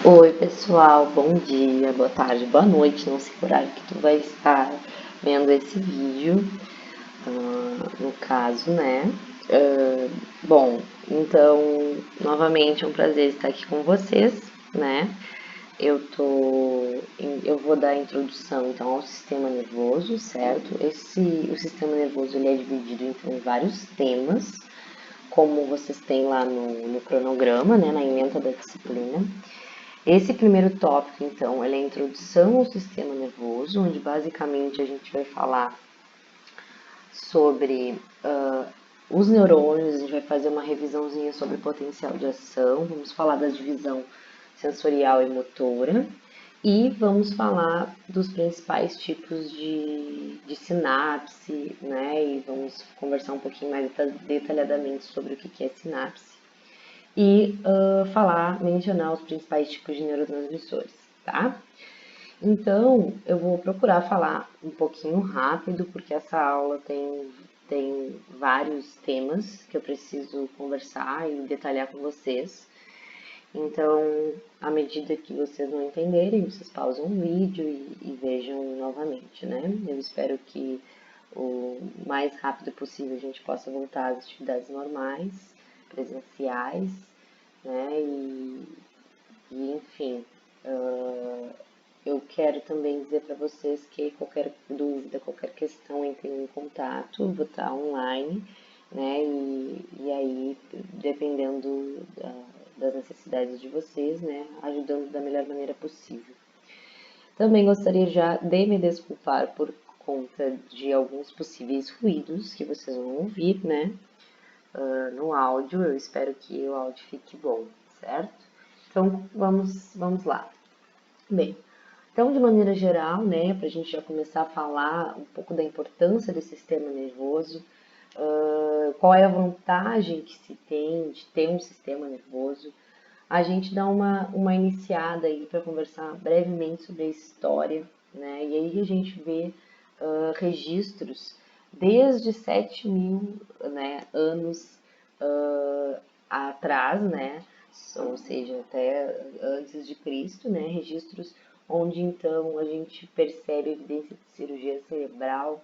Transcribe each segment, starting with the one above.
Oi, pessoal, bom dia, boa tarde, boa noite, não sei o horário que tu vai estar vendo esse vídeo, no caso, né? Ah, bom, então, novamente é um prazer estar aqui com vocês, né? Eu vou dar a introdução, então, ao sistema nervoso, certo? O sistema nervoso, ele é dividido, então, em vários temas, como vocês têm lá no cronograma, né, na ementa da disciplina. Esse primeiro tópico, então, é a introdução ao sistema nervoso, onde basicamente a gente vai falar sobre os neurônios, a gente vai fazer uma revisãozinha sobre potencial de ação, vamos falar da divisão sensorial e motora, e vamos falar dos principais tipos de sinapse, né? E vamos conversar um pouquinho mais detalhadamente sobre o que é sinapse e mencionar os principais tipos de neurotransmissores, tá? Então, eu vou procurar falar um pouquinho rápido, porque essa aula tem vários temas que eu preciso conversar e detalhar com vocês. Então, à medida que vocês não entenderem, vocês pausam o vídeo e vejam novamente, né? Eu espero que o mais rápido possível a gente possa voltar às atividades normais, presenciais, né? Enfim, eu quero também dizer para vocês que qualquer dúvida, qualquer questão, entrem em contato, vou estar online, né? E aí, dependendo das necessidades de vocês, né? Ajudando da melhor maneira possível. Também gostaria já de me desculpar por conta de alguns possíveis ruídos que vocês vão ouvir, né? No áudio, eu espero que o áudio fique bom, certo? Então, vamos lá. Bem, então, de maneira geral, né, para a gente já começar a falar um pouco da importância do sistema nervoso, qual é a vantagem que se tem de ter um sistema nervoso, a gente dá uma iniciada aí para conversar brevemente sobre a história, né, e aí a gente vê registros desde 7.000, né, anos atrás, né, ou seja, até antes de Cristo, né, registros onde então a gente percebe evidência de cirurgia cerebral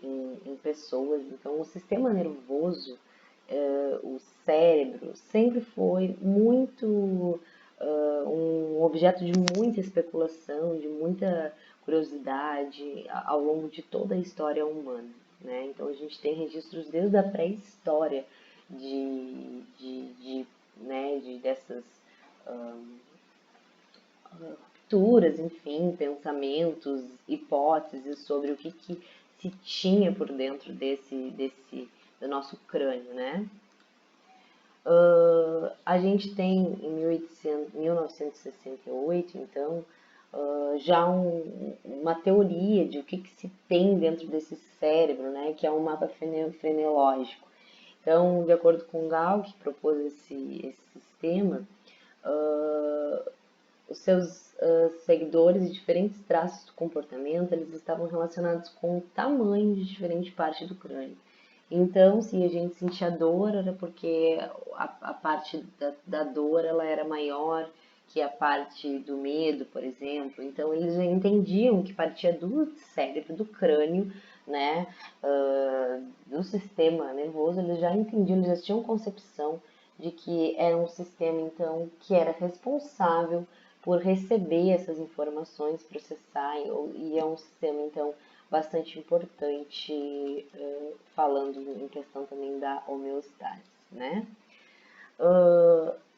em pessoas. Então, o sistema nervoso, o cérebro, sempre foi muito um objeto de muita especulação, de muita curiosidade ao longo de toda a história humana, né? Então, a gente tem registros desde a pré-história dessas rupturas, enfim, pensamentos, hipóteses sobre o que se tinha por dentro do nosso crânio, né? A gente tem em 1968, então, já uma teoria de o que se tem dentro desse cérebro, né, que é um mapa fenológico. Então, de acordo com Gall, que propôs esse sistema, os seus seguidores e diferentes traços do comportamento, eles estavam relacionados com o tamanho de diferente parte do crânio. Então, se a gente sentia dor, era porque a parte da dor ela era maior que a parte do medo, por exemplo. Então, eles já entendiam que partia do cérebro, do crânio, né, do sistema nervoso, eles já entendiam, eles já tinham concepção de que era um sistema, então, que era responsável por receber essas informações, processar, e é um sistema, então, bastante importante, falando em questão também da homeostase, né?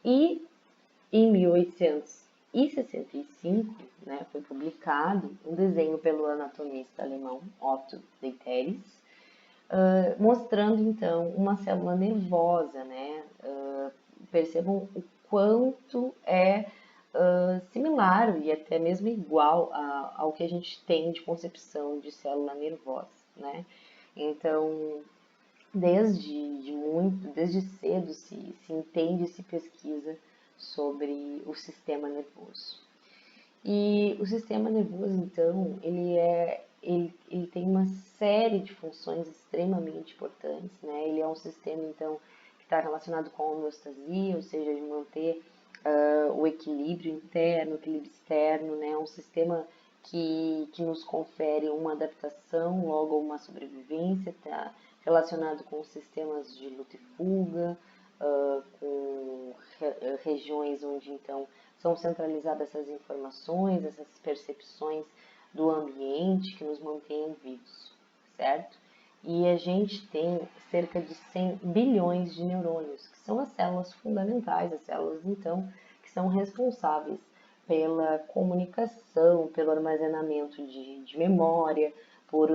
E em 1865, né, foi publicado um desenho pelo anatomista alemão Otto Dieterich, mostrando então uma célula nervosa, né? Percebam o quanto é similar e até mesmo igual ao que a gente tem de concepção de célula nervosa, né? Então, desde cedo se entende e se pesquisa sobre o sistema nervoso. E o sistema nervoso, então, ele tem uma série de funções extremamente importantes, né? Ele é um sistema, então, que está relacionado com a homeostasia, ou seja, de manter o equilíbrio interno, o equilíbrio externo, né? Um sistema que nos confere uma adaptação, logo uma sobrevivência, está relacionado com sistemas de luta e fuga, com regiões onde então são centralizadas essas informações, essas percepções do ambiente que nos mantêm vivos, certo? E a gente tem cerca de 100 bilhões de neurônios, que são as células fundamentais, as células então que são responsáveis pela comunicação, pelo armazenamento de memória, por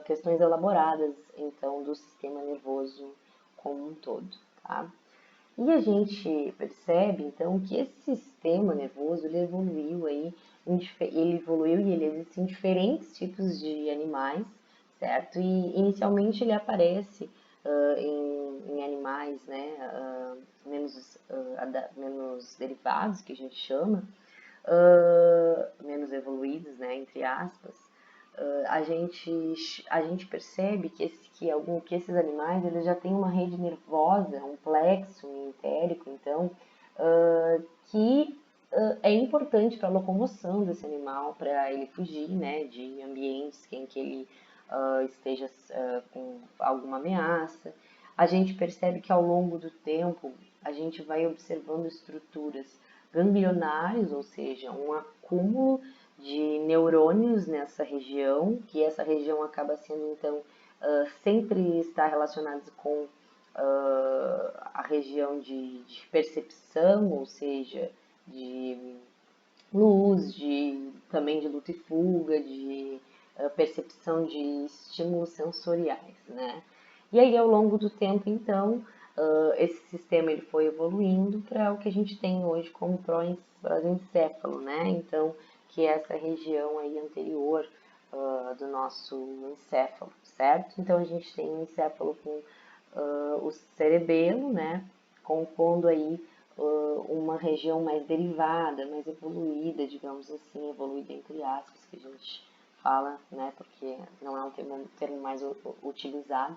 questões elaboradas então do sistema nervoso como um todo, tá? E a gente percebe então que esse sistema nervoso ele evoluiu aí, ele evoluiu e ele existe em diferentes tipos de animais, certo? E inicialmente ele aparece em animais, né, menos derivados, que a gente chama, menos evoluídos, né, entre aspas. A gente percebe que esses animais eles já têm uma rede nervosa, um plexo, um entérico, então, que é importante para a locomoção desse animal, para ele fugir, né, de ambientes em que ele esteja com alguma ameaça. A gente percebe que ao longo do tempo a gente vai observando estruturas ganglionares, ou seja, um acúmulo de neurônios nessa região, que essa região acaba sendo então sempre está relacionada com a região de percepção, ou seja, de luz, também de luta e fuga, de percepção de estímulos sensoriais, né? E aí, ao longo do tempo, então, esse sistema ele foi evoluindo para o que a gente tem hoje como prosencéfalo, né? Então, que é essa região aí anterior do nosso encéfalo, certo? Então, a gente tem um encéfalo com o cerebelo, né? Compondo aí uma região mais derivada, mais evoluída, digamos assim, evoluída entre aspas, que a gente fala, né, porque não é um termo mais utilizado.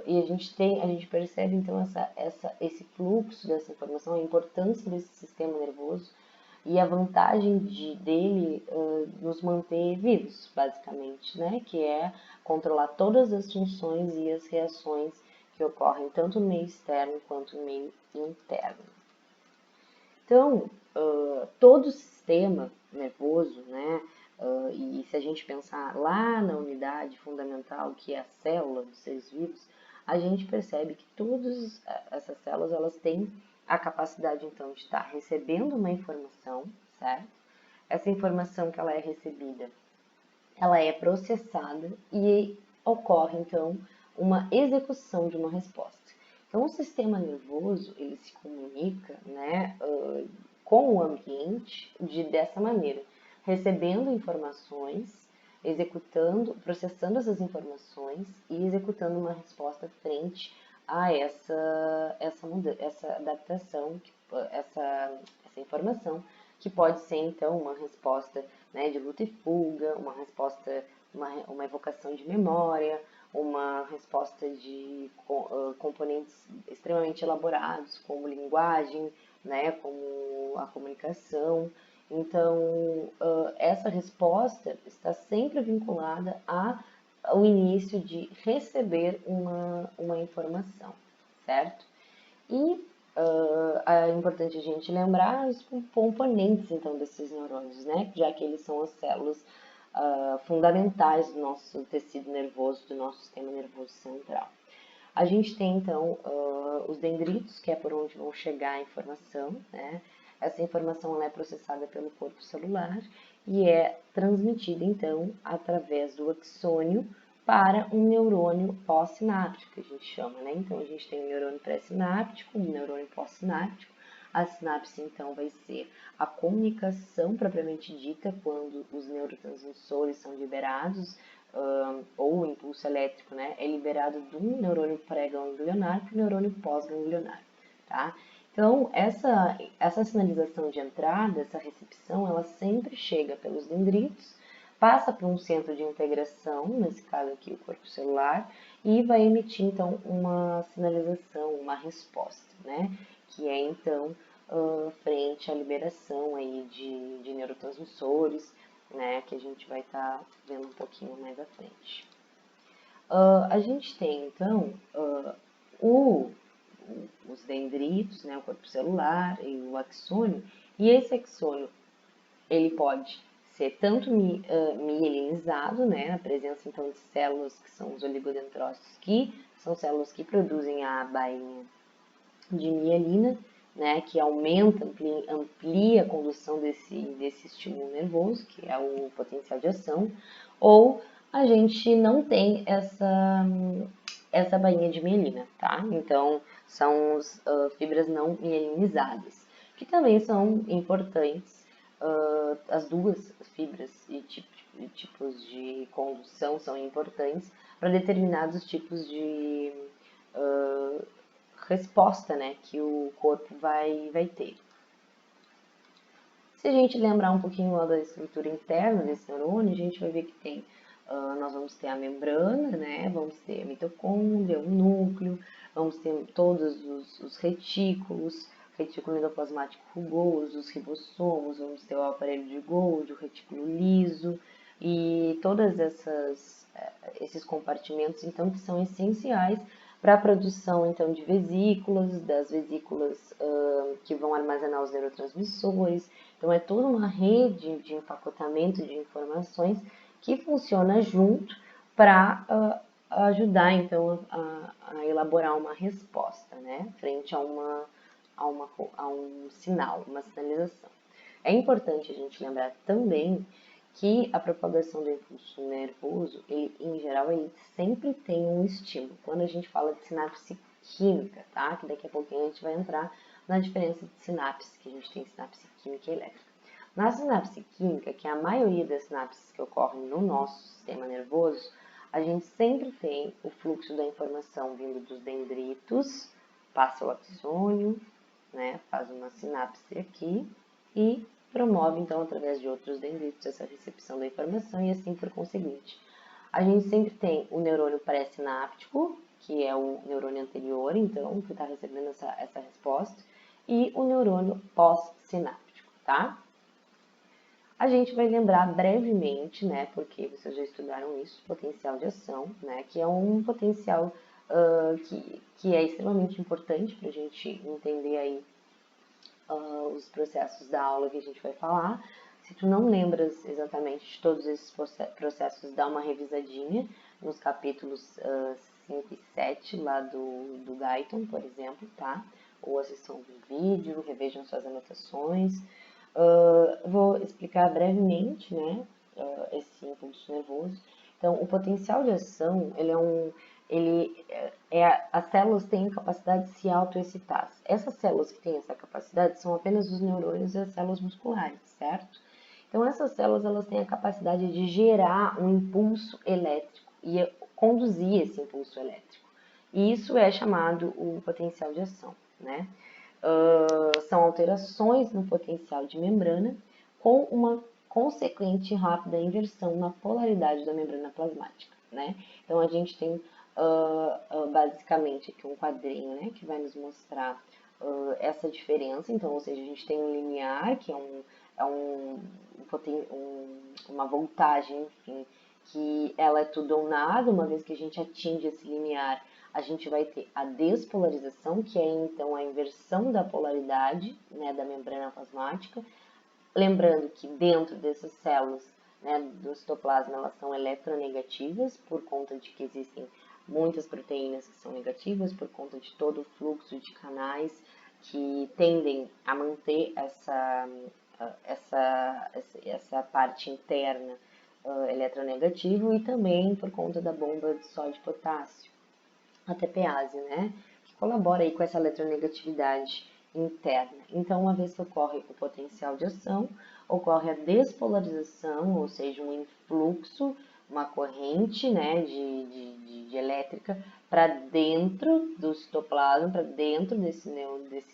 E a gente percebe então esse fluxo dessa informação, a importância desse sistema nervoso e a vantagem dele nos manter vivos, basicamente, né, que é controlar todas as funções e as reações que ocorrem tanto no meio externo quanto no meio interno. Então, todo o sistema nervoso, né, e se a gente pensar lá na unidade fundamental, que é a célula dos seres vivos, a gente percebe que todas essas células elas têm a capacidade, então, de estar recebendo uma informação, certo? Essa informação que ela é recebida, ela é processada e ocorre, então, uma execução de uma resposta. Então, o sistema nervoso, ele se comunica, né, com o ambiente dessa maneira, recebendo informações, executando, processando essas informações e executando uma resposta frente a essa adaptação, essa informação, que pode ser, então, uma resposta, né, de luta e fuga, uma resposta, uma evocação de memória, uma resposta de componentes extremamente elaborados, como linguagem, né, como a comunicação. Então, essa resposta está sempre vinculada ao início de receber uma informação, certo? E é importante a gente lembrar os componentes, então, desses neurônios, né? Já que eles são as células fundamentais do nosso tecido nervoso, do nosso sistema nervoso central. A gente tem, então, os dendritos, que é por onde vão chegar a informação, né? Essa informação ela é processada pelo corpo celular e é transmitida, então, através do axônio para um neurônio pós-sináptico, que a gente chama, né? Então, a gente tem um neurônio pré-sináptico, um neurônio pós-sináptico. A sinapse, então, vai ser a comunicação propriamente dita, quando os neurotransmissores são liberados, ou o impulso elétrico, né, é liberado do neurônio pré-ganglionar para o neurônio pós-ganglionar, tá? Então, essa sinalização de entrada, essa recepção, ela sempre chega pelos dendritos, passa por um centro de integração, nesse caso aqui o corpo celular, e vai emitir, então, uma sinalização, uma resposta, né? Que é, então, frente à liberação aí de neurotransmissores, né, que a gente vai estar vendo um pouquinho mais à frente. A gente tem, então, os dendritos, né, o corpo celular e o axônio, e esse axônio, ele pode ser tanto mielinizado, né, a presença, então, de células que são os oligodendrócitos, que são células que produzem a bainha de mielina, né, que aumenta, amplia a condução desse estímulo nervoso, que é o potencial de ação, ou a gente não tem essa bainha de mielina, tá? Então, são as fibras não mielinizadas, que também são importantes. As duas fibras e tipos de condução são importantes para determinados tipos de resposta, né, que o corpo vai ter. Se a gente lembrar um pouquinho lá da estrutura interna desse neurônio, a gente vai ver que tem, nós vamos ter a membrana, né, vamos ter a mitocôndria, o núcleo, vamos ter todos os retículos, retículo endoplasmático rugoso, os ribossomos, vamos ter o aparelho de Golgi, o retículo liso, e todas esses compartimentos, então, que são essenciais para a produção, então, de vesículas, das vesículas que vão armazenar os neurotransmissores. Então, é toda uma rede de empacotamento de informações que funciona junto para ajudar, então, a elaborar uma resposta, né, frente a um sinal, uma sinalização. É importante a gente lembrar também que a propagação do impulso nervoso, ele, em geral, ele sempre tem um estímulo. Quando a gente fala de sinapse química, tá? Que daqui a pouquinho a gente vai entrar na diferença de sinapse, que a gente tem sinapse química e elétrica. Na sinapse química, que é a maioria das sinapses que ocorrem no nosso sistema nervoso, a gente sempre tem o fluxo da informação vindo dos dendritos, passa o axônio, né? Faz uma sinapse aqui e promove, então, através de outros dendritos, essa recepção da informação e assim por conseguinte. A gente sempre tem o neurônio pré-sináptico, que é o neurônio anterior, então, que está recebendo essa resposta, e o neurônio pós-sináptico, tá? A gente vai lembrar brevemente, né, porque vocês já estudaram isso, potencial de ação, né, que é um potencial que é extremamente importante para a gente entender aí os processos da aula que a gente vai falar. Se tu não lembras exatamente de todos esses processos, dá uma revisadinha nos capítulos 5 e 7 lá do Guyton, por exemplo, tá? Ou assistam o vídeo, revejam suas anotações. Vou explicar brevemente, né, esse impulso nervoso. Então, o potencial de ação, as células têm a capacidade de se autoexcitar. Essas células que têm essa capacidade são apenas os neurônios e as células musculares, certo? Então, essas células elas têm a capacidade de gerar um impulso elétrico e conduzir esse impulso elétrico. E isso é chamado o potencial de ação, né? São alterações no potencial de membrana com uma consequente rápida inversão na polaridade da membrana plasmática, né? Então, a gente tem basicamente aqui um quadrinho, né, que vai nos mostrar essa diferença. Então, ou seja, a gente tem um limiar, que uma voltagem, enfim, que ela é tudo ou nada. Uma vez que a gente atinge esse limiar, a gente vai ter a despolarização, que é então a inversão da polaridade, né, da membrana plasmática. Lembrando que dentro dessas células, né, do citoplasma, elas são eletronegativas, por conta de que existem muitas proteínas que são negativas, por conta de todo o fluxo de canais que tendem a manter essa parte interna eletronegativa, e também por conta da bomba de sódio e potássio, a TPase, né, que colabora aí com essa eletronegatividade interna. Então, uma vez que ocorre o potencial de ação, ocorre a despolarização, ou seja, um influxo, uma corrente, né, de elétrica para dentro do citoplasma, para dentro desse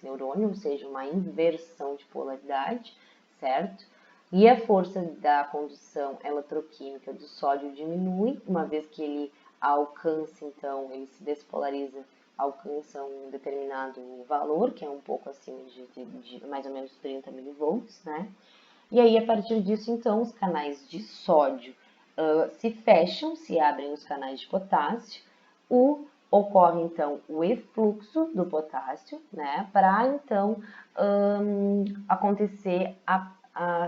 neurônio, ou seja, uma inversão de polaridade, certo? E a força da condução eletroquímica do sódio diminui, uma vez que ele alcança, então, ele se despolariza alcançam um determinado valor, que é um pouco acima de mais ou menos 30 milivolts, né? E aí, a partir disso, então, os canais de sódio se fecham, se abrem os canais de potássio, ocorre, então, o efluxo do potássio, né? Para, então, acontecer a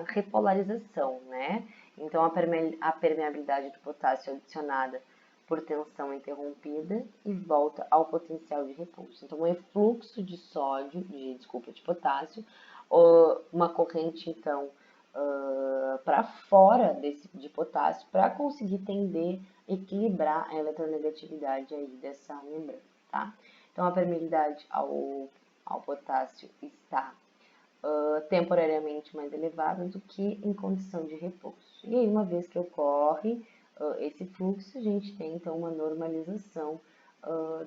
repolarização, né? Então, a permeabilidade do potássio é adicionada por tensão interrompida e volta ao potencial de repulso. Então, o efluxo de de potássio, uma corrente, então, para fora de potássio para conseguir tender, equilibrar a eletronegatividade aí dessa membrana, tá? Então, a permeabilidade ao potássio está temporariamente mais elevada do que em condição de repouso. E aí, uma vez que ocorre esse fluxo, a gente tem, então, uma normalização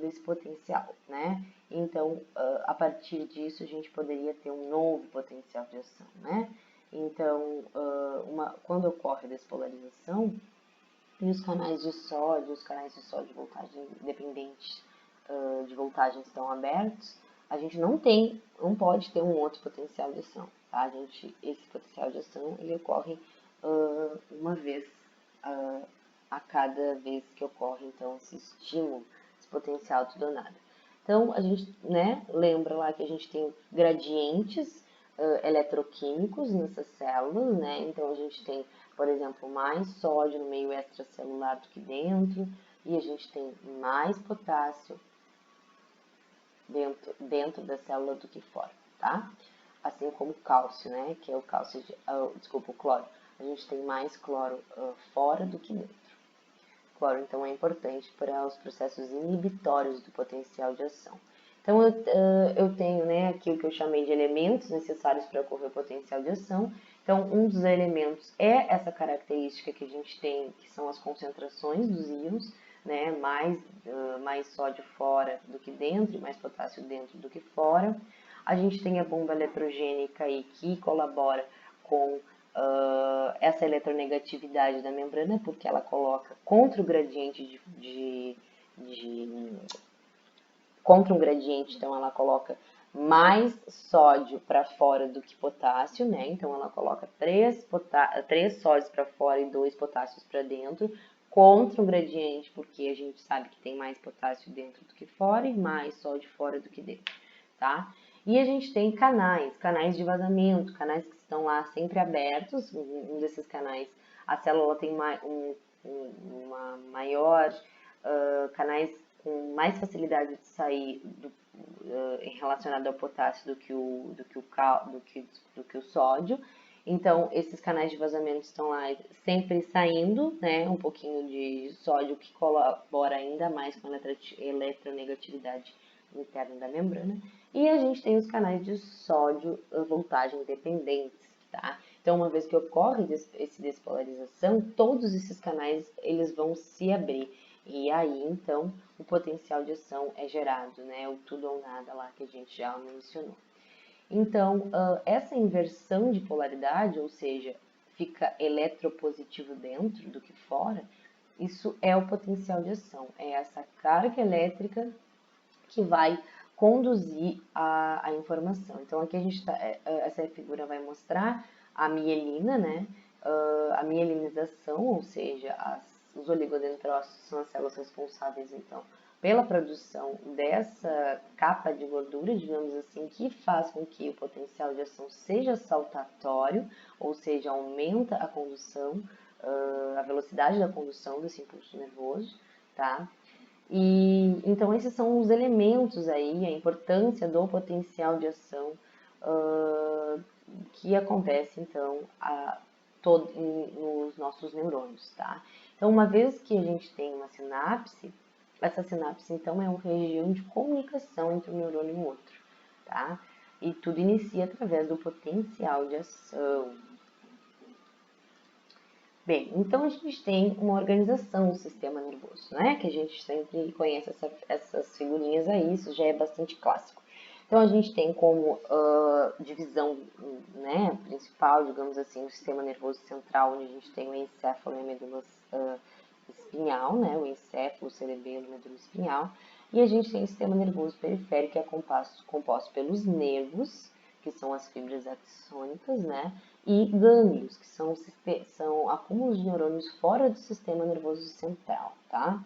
desse potencial, né? Então, a partir disso, a gente poderia ter um novo potencial de ação, né? Então, quando ocorre a despolarização, e os canais de sódio voltagem dependentes de voltagem estão abertos, a gente não pode ter um outro potencial de ação, tá? Esse potencial de ação, ele ocorre uma vez a cada vez que ocorre, então, esse estímulo, esse potencial tudo ou nada. Então, a gente, né, lembra lá que a gente tem gradientes eletroquímicos nessas células, né? Então, a gente tem, por exemplo, mais sódio no meio extracelular do que dentro, e a gente tem mais potássio dentro da célula do que fora, tá? Assim como o cálcio, né? Que é o cálcio, o cloro. A gente tem mais cloro fora do que dentro. Cloro, então, é importante para os processos inibitórios do potencial de ação. Então, eu tenho, né, aqui o que eu chamei de elementos necessários para ocorrer o potencial de ação. Então, um dos elementos é essa característica que a gente tem, que são as concentrações dos íons, né, mais sódio fora do que dentro, e mais potássio dentro do que fora. A gente tem a bomba eletrogênica aí, que colabora com essa eletronegatividade da membrana, porque ela coloca contra o gradiente contra um gradiente, então ela coloca mais sódio para fora do que potássio, né? Então ela coloca 3 sódios para fora e 2 potássios para dentro, contra um gradiente, porque a gente sabe que tem mais potássio dentro do que fora e mais sódio fora do que dentro, tá? E a gente tem canais de vazamento, canais que estão lá sempre abertos. Um desses canais, a célula tem uma maior canais com mais facilidade de sair relacionado ao potássio do que o sódio. Então, esses canais de vazamento estão lá sempre saindo, né? Um pouquinho de sódio que colabora ainda mais com a eletronegatividade interna da membrana. E a gente tem os canais de sódio voltagem dependentes, tá? Então, uma vez que ocorre essa despolarização, todos esses canais eles vão se abrir. E aí, então, o potencial de ação é gerado, né? O tudo ou nada lá que a gente já mencionou. Então, essa inversão de polaridade, ou seja, fica eletropositivo dentro do que fora, isso é o potencial de ação. É essa carga elétrica que vai conduzir a informação. Então, aqui essa figura vai mostrar a mielina, né? A mielinização, ou seja, os oligodendrócitos são as células responsáveis, então, pela produção dessa capa de gordura, digamos assim, que faz com que o potencial de ação seja saltatório, ou seja, aumenta a condução, a velocidade da condução desse impulso nervoso, tá? E então esses são os elementos aí, a importância do potencial de ação que acontece então nos nossos neurônios, tá? Então, uma vez que a gente tem uma sinapse, essa sinapse então é uma região de comunicação entre um neurônio e o outro, tá? E tudo inicia através do potencial de ação. Bem, então a gente tem uma organização do sistema nervoso, né? Que a gente sempre conhece essas figurinhas aí, isso já é bastante clássico. Então a gente tem como divisão, né, principal, digamos assim, o sistema nervoso central, onde a gente tem o encéfalo e a medula espinhal, né? O encéfalo, o cerebelo e a medula espinhal. E a gente tem o sistema nervoso periférico, que é composto pelos nervos, que são as fibras axônicas, né? E gânglios, que são acúmulos de neurônios fora do sistema nervoso central, tá?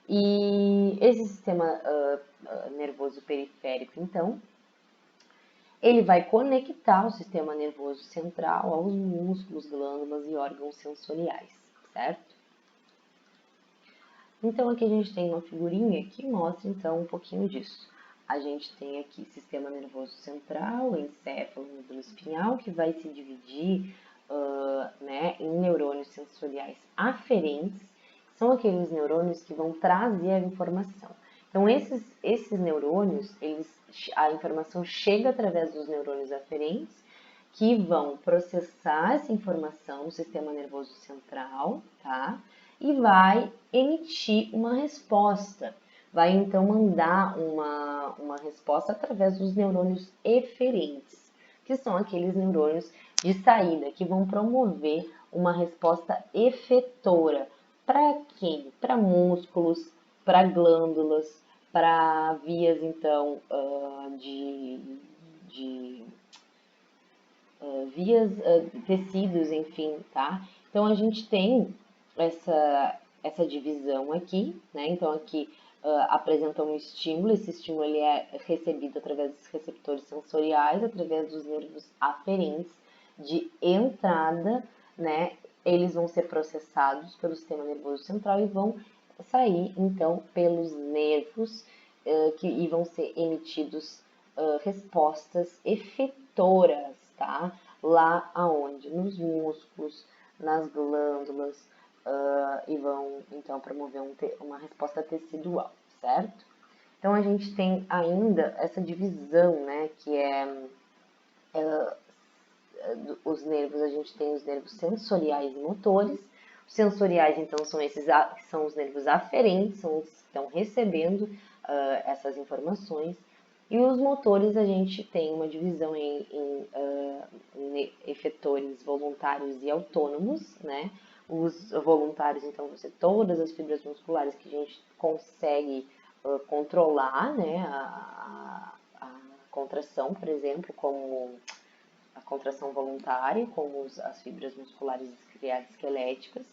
E esse sistema nervoso periférico, então, ele vai conectar o sistema nervoso central aos músculos, glândulas e órgãos sensoriais, certo? Então, aqui a gente tem uma figurinha que mostra, então, um pouquinho disso. A gente tem aqui sistema nervoso central, encéfalo, medula espinhal, que vai se dividir né, em neurônios sensoriais aferentes, que são aqueles neurônios que vão trazer a informação. Então, esses neurônios, a informação chega através dos neurônios aferentes, que vão processar essa informação no sistema nervoso central, tá? E vai emitir uma resposta. Vai então mandar uma resposta através dos neurônios eferentes, que são aqueles neurônios de saída que vão promover uma resposta efetora. Para quem? Para músculos, para glândulas, para vias então de vias, tecidos, enfim, tá? Então a gente tem essa divisão aqui, né? Então aqui apresenta um estímulo, esse estímulo ele é recebido através dos receptores sensoriais, através dos nervos aferentes de entrada, né? Eles vão ser processados pelo sistema nervoso central e vão sair então pelos nervos e vão ser emitidos respostas efetoras, tá? Lá aonde? Nos músculos, nas glândulas, e vão então promover uma resposta tecidual, certo? Então a gente tem ainda essa divisão, né, que os nervos, a gente tem os nervos sensoriais e motores. Os sensoriais, então, são esses que são os nervos aferentes, são os que estão recebendo essas informações. E os motores, a gente tem uma divisão em efetores voluntários e autônomos, né? Os voluntários, então, vão ser todas as fibras musculares que a gente consegue controlar, né? A contração, por exemplo, como a contração voluntária, como as fibras musculares esqueléticas,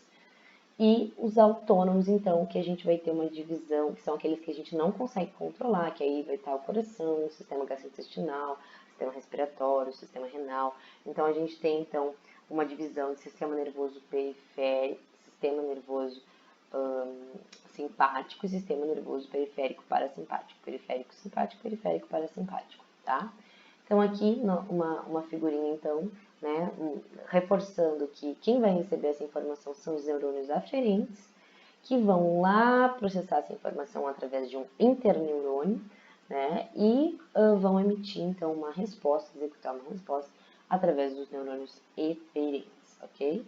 e os autônomos, então, que a gente vai ter uma divisão, que são aqueles que a gente não consegue controlar, que aí vai estar o coração, o sistema gastrointestinal, o sistema respiratório, o sistema renal. Então, a gente tem, então, uma divisão de sistema nervoso periférico, sistema nervoso simpático e sistema nervoso periférico parasimpático. Periférico simpático, periférico parasimpático, tá? Então, aqui, uma figurinha, então, né, reforçando que quem vai receber essa informação são os neurônios aferentes, que vão lá processar essa informação através de um interneurônio, né, e vão emitir, então, uma resposta, executar uma resposta através dos neurônios eferentes, ok?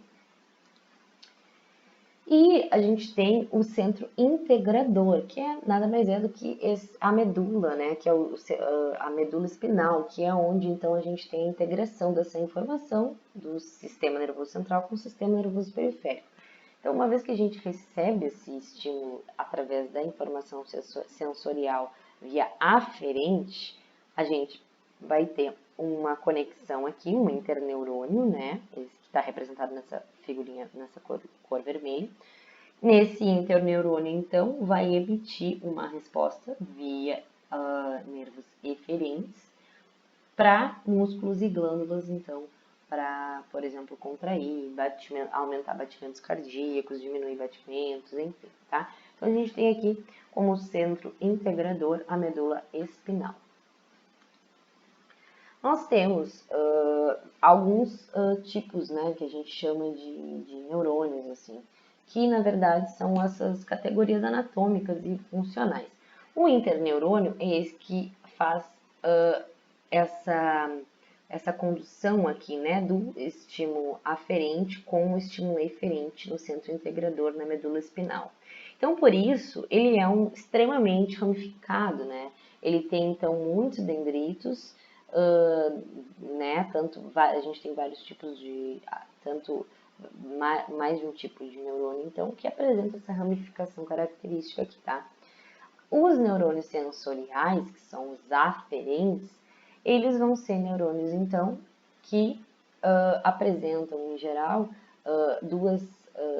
E a gente tem o centro integrador, que é nada mais é do que a medula, né? Que é a medula espinal, que é onde então a gente tem a integração dessa informação do sistema nervoso central com o sistema nervoso periférico. Então, uma vez que a gente recebe esse estímulo através da informação sensorial via aferente, a gente vai ter uma conexão aqui, um interneurônio, né? Esse que está representado nessa figurinha, nessa cor vermelha. Nesse interneurônio, então, vai emitir uma resposta via nervos eferentes para músculos e glândulas, então, para, por exemplo, contrair, aumentar batimentos cardíacos, diminuir batimentos, enfim, tá? Então, a gente tem aqui como centro integrador a medula espinal. Nós temos alguns tipos, né, que a gente chama de neurônios, assim, que na verdade são essas categorias anatômicas e funcionais. O interneurônio é esse que faz essa condução aqui, né, do estímulo aferente com o estímulo eferente no centro integrador na medula espinal. Então, por isso, ele é extremamente ramificado, né? Ele tem, então, muitos dendritos, né? A gente tem vários tipos mais de um tipo de neurônio, então, que apresenta essa ramificação característica aqui, tá? Os neurônios sensoriais, que são os aferentes, eles vão ser neurônios, então, que apresentam, em geral,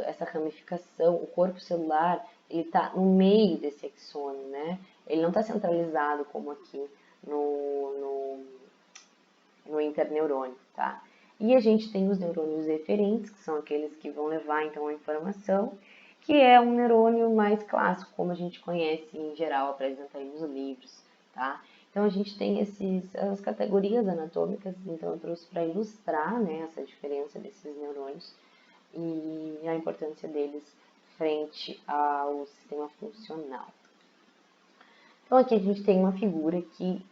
essa ramificação. O corpo celular, ele está no meio desse axônio, né? Ele não está centralizado como aqui no interneurônio, tá? E a gente tem os neurônios eferentes, que são aqueles que vão levar, então, a informação, que é um neurônio mais clássico, como a gente conhece em geral, apresenta aí nos livros, tá? Então, a gente tem as categorias anatômicas, então, eu trouxe para ilustrar, né, essa diferença desses neurônios e a importância deles frente ao sistema funcional. Então, aqui a gente tem uma figura que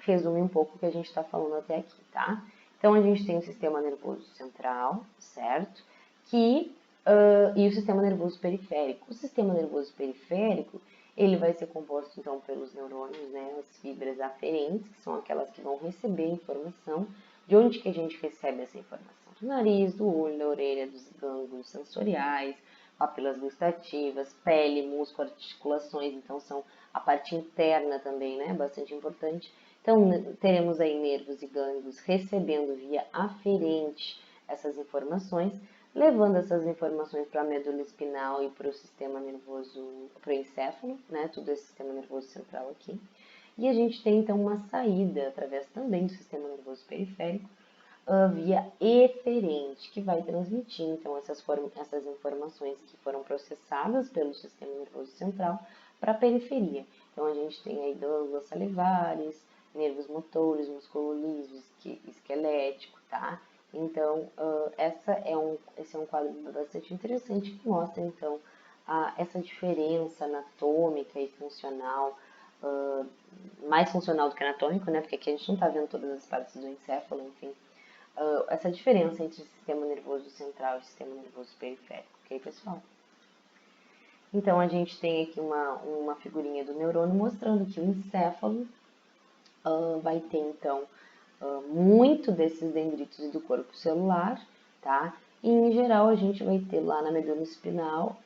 resume um pouco o que a gente está falando até aqui, tá? Então, a gente tem o sistema nervoso central, certo? E o sistema nervoso periférico. O sistema nervoso periférico, ele vai ser composto, então, pelos neurônios, né? As fibras aferentes, que são aquelas que vão receber informação. De onde que a gente recebe essa informação? Do nariz, do olho, da orelha, dos gânglios sensoriais, papilas gustativas, pele, músculo, articulações, então são a parte interna também, né? Bastante importante. Então, teremos aí nervos e gânglios recebendo via aferente essas informações, levando essas informações para a medula espinal e para o sistema nervoso, para o encéfalo, né? Tudo esse sistema nervoso central aqui. E a gente tem, então, uma saída através também do sistema nervoso periférico, via eferente, que vai transmitir, então, essas informações que foram processadas pelo sistema nervoso central para a periferia. Então, a gente tem aí glândulas salivares, nervos motores, músculo liso, esquelético, tá? Então, esse é um quadro bastante interessante que mostra, então, essa diferença anatômica e funcional, mais funcional do que anatômico, né? Porque aqui a gente não está vendo todas as partes do encéfalo, enfim. Essa diferença entre o sistema nervoso central e o sistema nervoso periférico, ok, pessoal? Então, a gente tem aqui uma figurinha do neurônio mostrando que o encéfalo vai ter, então, muito desses dendritos do corpo celular, tá? E, em geral, a gente vai ter lá na medula espinal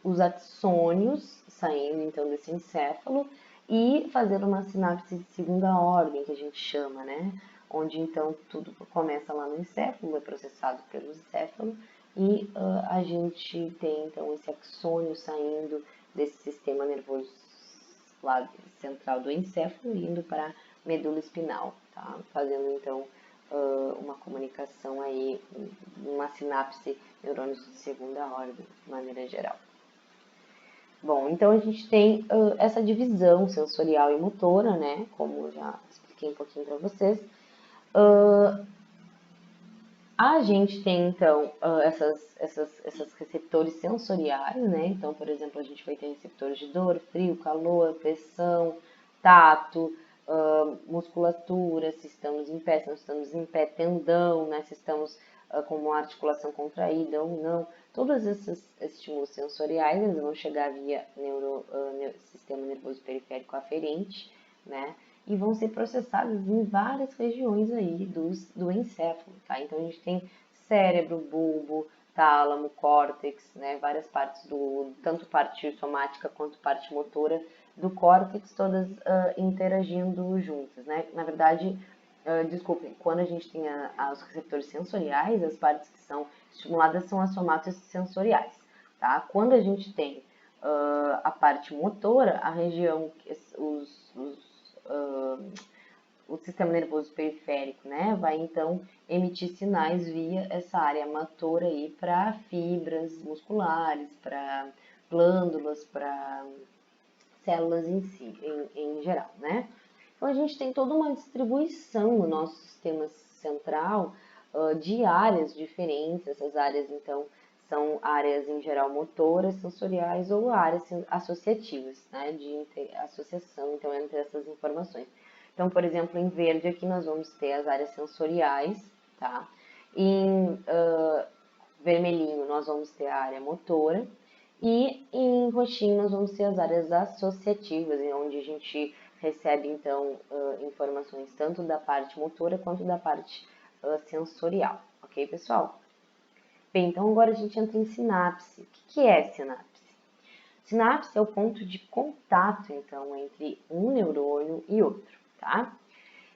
os axônios saindo, então, desse encéfalo e fazendo uma sinapse de segunda ordem, que a gente chama, né? Onde, então, tudo começa lá no encéfalo, é processado pelo encéfalo e a gente tem, então, esse axônio saindo desse sistema nervoso lá central do encéfalo indo para a medula espinal, tá? Fazendo então uma comunicação aí, uma sinapse neurônios de segunda ordem, de maneira geral. Bom, então a gente tem essa divisão sensorial e motora, né? Como eu já expliquei um pouquinho para vocês. A gente tem, então, esses receptores sensoriais, né? Então, por exemplo, a gente vai ter receptores de dor, frio, calor, pressão, tato, musculatura, se estamos em pé, se não estamos em pé, tendão, né? Se estamos com uma articulação contraída ou não. Todos esses estímulos sensoriais, eles vão chegar via sistema nervoso periférico aferente, né? E vão ser processadas em várias regiões aí do encéfalo, tá? Então, a gente tem cérebro, bulbo, tálamo, córtex, né? Várias partes tanto parte somática quanto parte motora do córtex, todas interagindo juntas, né? Na verdade, desculpem, quando a gente tem os receptores sensoriais, as partes que são estimuladas são as somatas sensoriais, tá? Quando a gente tem a parte motora, a região, o sistema nervoso periférico, né, vai então emitir sinais via essa área motora aí para fibras musculares, para glândulas, para células em si, em geral, né? Então a gente tem toda uma distribuição no nosso sistema central de áreas diferentes. Essas áreas então são áreas em geral motoras, sensoriais ou áreas associativas, né, de associação então entre essas informações. Então, por exemplo, em verde aqui nós vamos ter as áreas sensoriais, tá? Em vermelhinho nós vamos ter a área motora e em roxinho nós vamos ter as áreas associativas, onde a gente recebe então informações tanto da parte motora quanto da parte sensorial, ok, pessoal? Bem, então agora a gente entra em sinapse. O que é sinapse? Sinapse é o ponto de contato, então, entre um neurônio e outro, tá?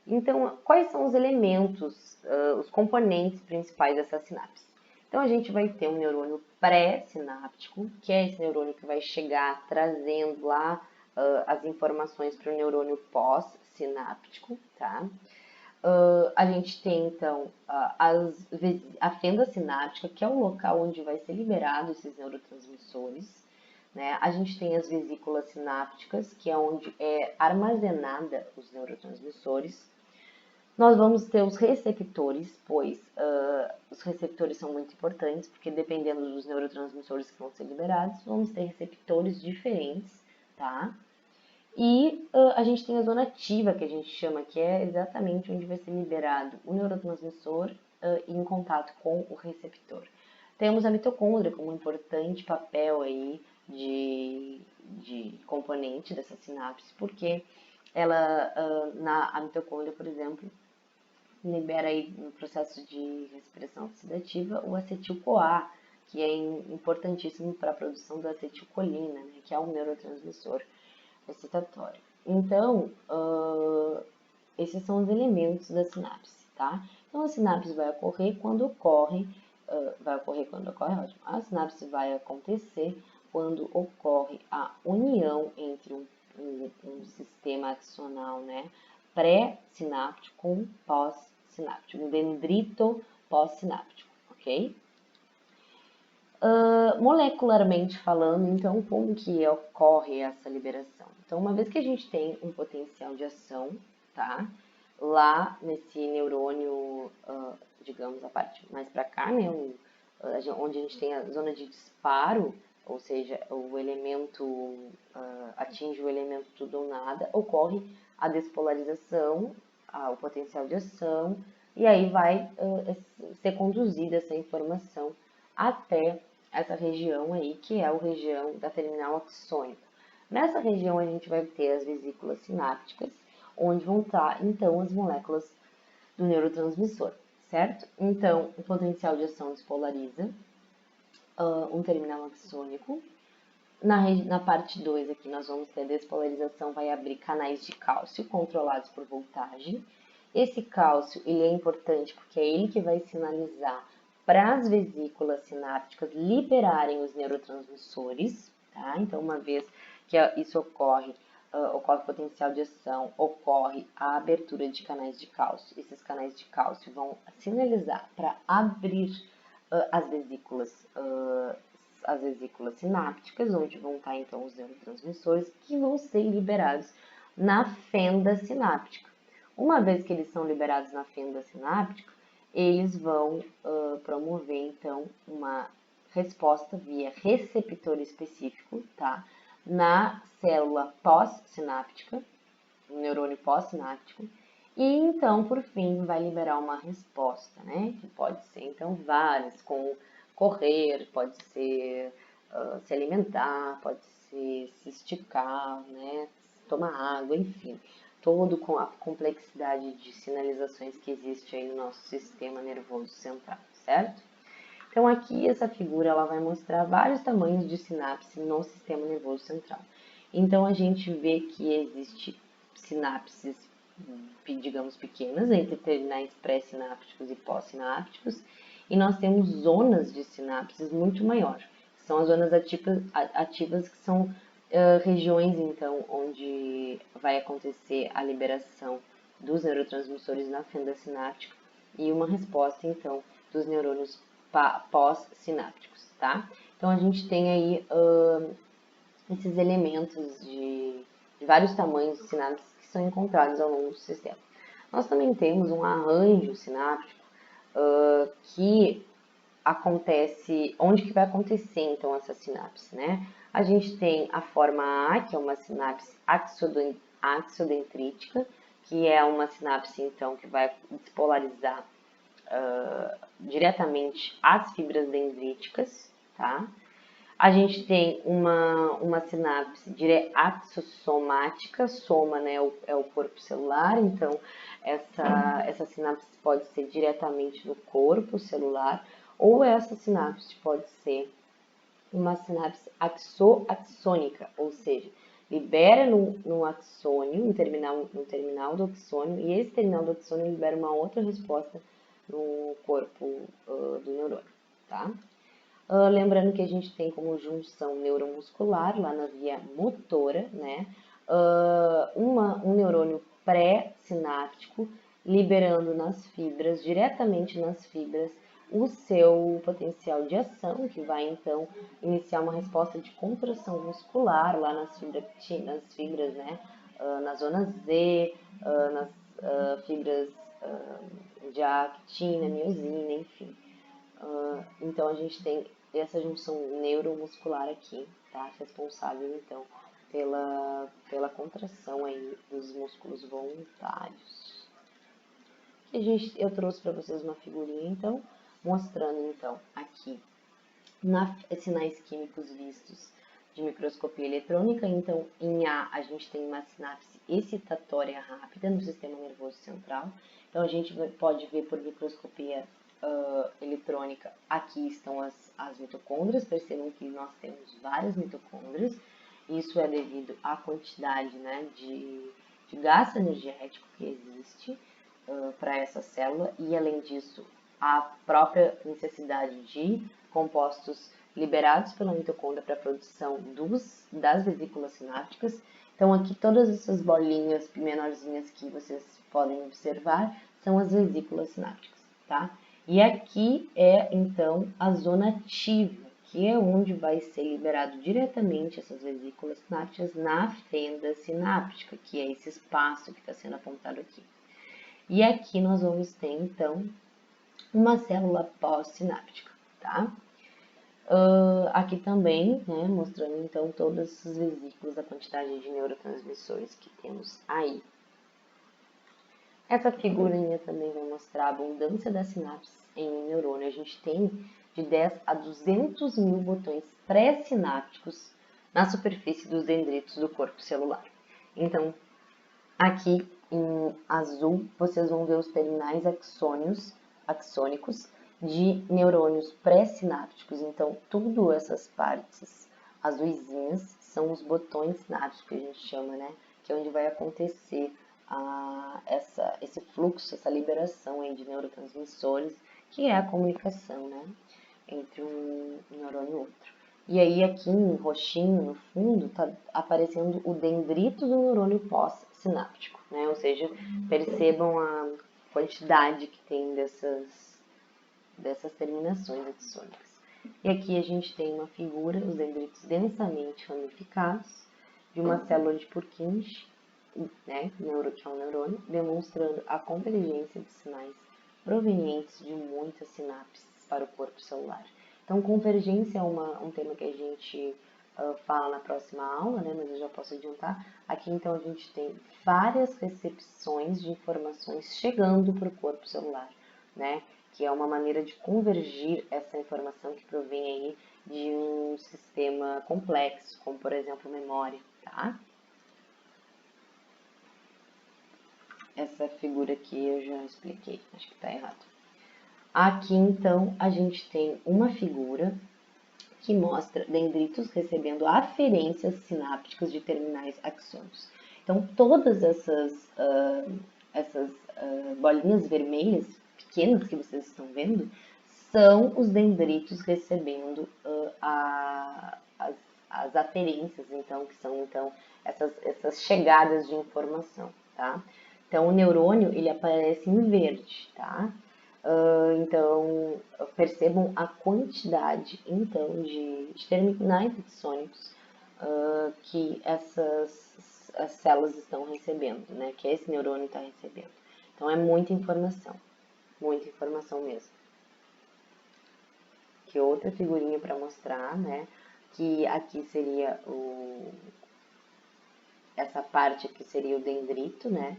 Então, quais são os elementos, os componentes principais dessa sinapse? Então, a gente vai ter um neurônio pré-sináptico, que é esse neurônio que vai chegar trazendo lá as informações para o neurônio pós-sináptico, tá? A gente tem, então, a fenda sináptica, que é o local onde vai ser liberado esses neurotransmissores, né? A gente tem as vesículas sinápticas, que é onde é armazenada os neurotransmissores. Nós vamos ter os receptores, pois os receptores são muito importantes, porque dependendo dos neurotransmissores que vão ser liberados, vamos ter receptores diferentes, tá? E a gente tem a zona ativa, que a gente chama, que é exatamente onde vai ser liberado o neurotransmissor em contato com o receptor. Temos a mitocôndria como um importante papel aí de componente dessa sinapse, porque ela, a mitocôndria, por exemplo, libera aí no processo de respiração oxidativa o acetil-CoA, que é importantíssimo para a produção da acetilcolina, né, que é um neurotransmissor excitatório. Então, esses são os elementos da sinapse, tá? Então, a sinapse vai ocorrer quando ocorre, ótimo. A sinapse vai acontecer quando ocorre a união entre um sistema axonal, né, pré-sináptico com pós-sináptico, um dendrito pós-sináptico, ok? Molecularmente falando, então, como que ocorre essa liberação? Então, uma vez que a gente tem um potencial de ação, tá? Lá nesse neurônio, digamos, a parte mais para cá, né? Onde a gente tem a zona de disparo, ou seja, o elemento atinge o elemento tudo ou nada, ocorre a despolarização, o potencial de ação, e aí vai ser conduzida essa informação até essa região aí, que é a região da terminal axônica. Nessa região a gente vai ter as vesículas sinápticas, onde vão estar, então, as moléculas do neurotransmissor, certo? Então, o potencial de ação despolariza um terminal axônico. Na parte 2 aqui nós vamos ter a despolarização, vai abrir canais de cálcio controlados por voltagem. Esse cálcio ele é importante porque é ele que vai sinalizar para as vesículas sinápticas liberarem os neurotransmissores, tá? Então, uma vez que isso ocorre potencial de ação, ocorre a abertura de canais de cálcio. Esses canais de cálcio vão sinalizar para abrir as vesículas sinápticas, onde vão estar então os neurotransmissores que vão ser liberados na fenda sináptica. Uma vez que eles são liberados na fenda sináptica, eles vão promover então uma resposta via receptor específico, tá? Na célula pós-sináptica, no neurônio pós-sináptico, e então, por fim, vai liberar uma resposta, né? Que pode ser, então, várias, como correr, pode ser se alimentar, pode ser se esticar, né? Tomar água, enfim. Todo com a complexidade de sinalizações que existe aí no nosso sistema nervoso central, certo? Então, aqui essa figura ela vai mostrar vários tamanhos de sinapse no sistema nervoso central. Então, a gente vê que existe sinapses, digamos, pequenas, entre terminais pré-sinápticos e pós-sinápticos, e nós temos zonas de sinapses muito maiores, que são as zonas ativas que são regiões, então, onde vai acontecer a liberação dos neurotransmissores na fenda sináptica e uma resposta, então, dos neurônios pós-sinápticos, tá? Então, a gente tem aí esses elementos de vários tamanhos de sinapses que são encontrados ao longo do sistema. Nós também temos um arranjo sináptico que acontece, onde que vai acontecer então essa sinapse, né? A gente tem a forma A, que é uma sinapse axodendrítica, que é uma sinapse então que vai despolarizar diretamente as fibras dendríticas, tá? A gente tem uma sinapse axossomática, soma, né, é o corpo celular, então essa sinapse pode ser diretamente no corpo celular, ou essa sinapse pode ser uma sinapse axônica, ou seja, libera no axônio, no terminal do axônio, e esse terminal do axônio libera uma outra resposta no corpo do neurônio, tá? Lembrando que a gente tem como junção neuromuscular, lá na via motora, né? Um neurônio pré-sináptico, liberando nas fibras, diretamente nas fibras, o seu potencial de ação, que vai então iniciar uma resposta de contração muscular lá nas fibras, né? Na zona Z, nas fibras de actina, miosina, enfim. Então a gente tem essa junção neuromuscular aqui, tá? Responsável então pela contração aí dos músculos voluntários. Eu trouxe para vocês uma figurinha então, mostrando então aqui sinais químicos vistos de microscopia eletrônica. Então, em A gente tem uma sinapse excitatória rápida no sistema nervoso central. Então, a gente pode ver por microscopia eletrônica, aqui estão as mitocôndrias. Percebam que nós temos várias mitocôndrias. Isso é devido à quantidade, né, de gasto energético que existe para essa célula, e além disso, a própria necessidade de compostos liberados pela mitocôndria para a produção das vesículas sinápticas. Então, aqui todas essas bolinhas menorzinhas que vocês podem observar são as vesículas sinápticas, tá? E aqui é, então, a zona ativa, que é onde vai ser liberado diretamente essas vesículas sinápticas na fenda sináptica, que é esse espaço que está sendo apontado aqui. E aqui nós vamos ter, então, uma célula pós-sináptica, tá? Aqui também, né, mostrando, então, todas as vesículas, a quantidade de neurotransmissores que temos aí. Essa figurinha também vai mostrar a abundância das sinapses em um neurônio. A gente tem de 10 a 200 mil botões pré-sinápticos na superfície dos dendritos do corpo celular. Então, aqui em azul, vocês vão ver os terminais axônicos de neurônios pré-sinápticos. Então, tudo essas partes azuisinhas são os botões sinápticos que a gente chama, né? Que é onde vai acontecer esse fluxo, essa liberação aí de neurotransmissores, que é a comunicação, né? Entre um neurônio e outro. E aí aqui em roxinho no fundo está aparecendo o dendrito do neurônio pós-sináptico, né? Ou seja, percebam a quantidade que tem dessas terminações axônicas. E aqui a gente tem uma figura, os dendritos densamente ramificados, de uma célula de Purkinje, né, que é um neurônio, demonstrando a convergência de sinais provenientes de muitas sinapses para o corpo celular. Então, convergência é um tema que a gente fala na próxima aula, né, mas eu já posso adiantar. Aqui, então, a gente tem várias recepções de informações chegando para o corpo celular, né, que é uma maneira de convergir essa informação que provém aí de um sistema complexo, como, por exemplo, memória, tá? Essa figura aqui eu já expliquei, acho que está errado. Aqui, então, a gente tem uma figura que mostra dendritos recebendo aferências sinápticas de terminais axônicos. Então, todas essas bolinhas vermelhas pequenas que vocês estão vendo são os dendritos recebendo as aferências, então, que são então essas chegadas de informação, tá? Então, o neurônio, ele aparece em verde, tá? Então, percebam a quantidade, então, de terminais axônicos que as células estão recebendo, né? Que esse neurônio está recebendo. Então, é muita informação mesmo. Que outra figurinha para mostrar, né? Que aqui seria essa parte aqui seria o dendrito, né?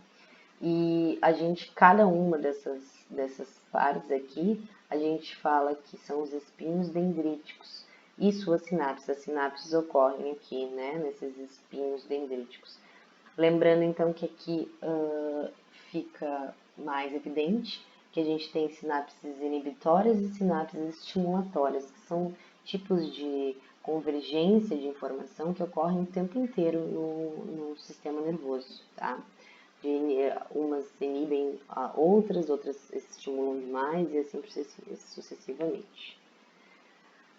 E cada uma dessas partes aqui, a gente fala que são os espinhos dendríticos e suas sinapses. As sinapses ocorrem aqui, né, nesses espinhos dendríticos. Lembrando, então, que aqui fica mais evidente que a gente tem sinapses inibitórias e sinapses estimulatórias, que são tipos de convergência de informação que ocorre o tempo inteiro no sistema nervoso, tá? Umas inibem a outras estimulam demais e assim sucessivamente.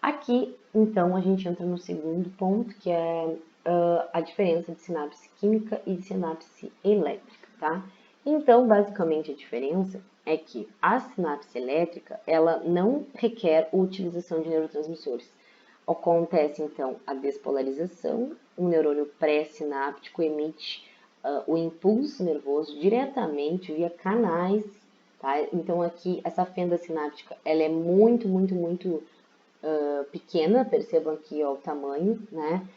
Aqui, então, a gente entra no segundo ponto, que é a diferença de sinapse química e de sinapse elétrica, tá? Então, basicamente, a diferença é que a sinapse elétrica, ela não requer a utilização de neurotransmissores. Acontece, então, a despolarização, o neurônio pré-sináptico emite o impulso nervoso diretamente via canais, tá? Então, aqui, essa fenda sináptica, ela é muito pequena, percebam aqui ó, o tamanho, né,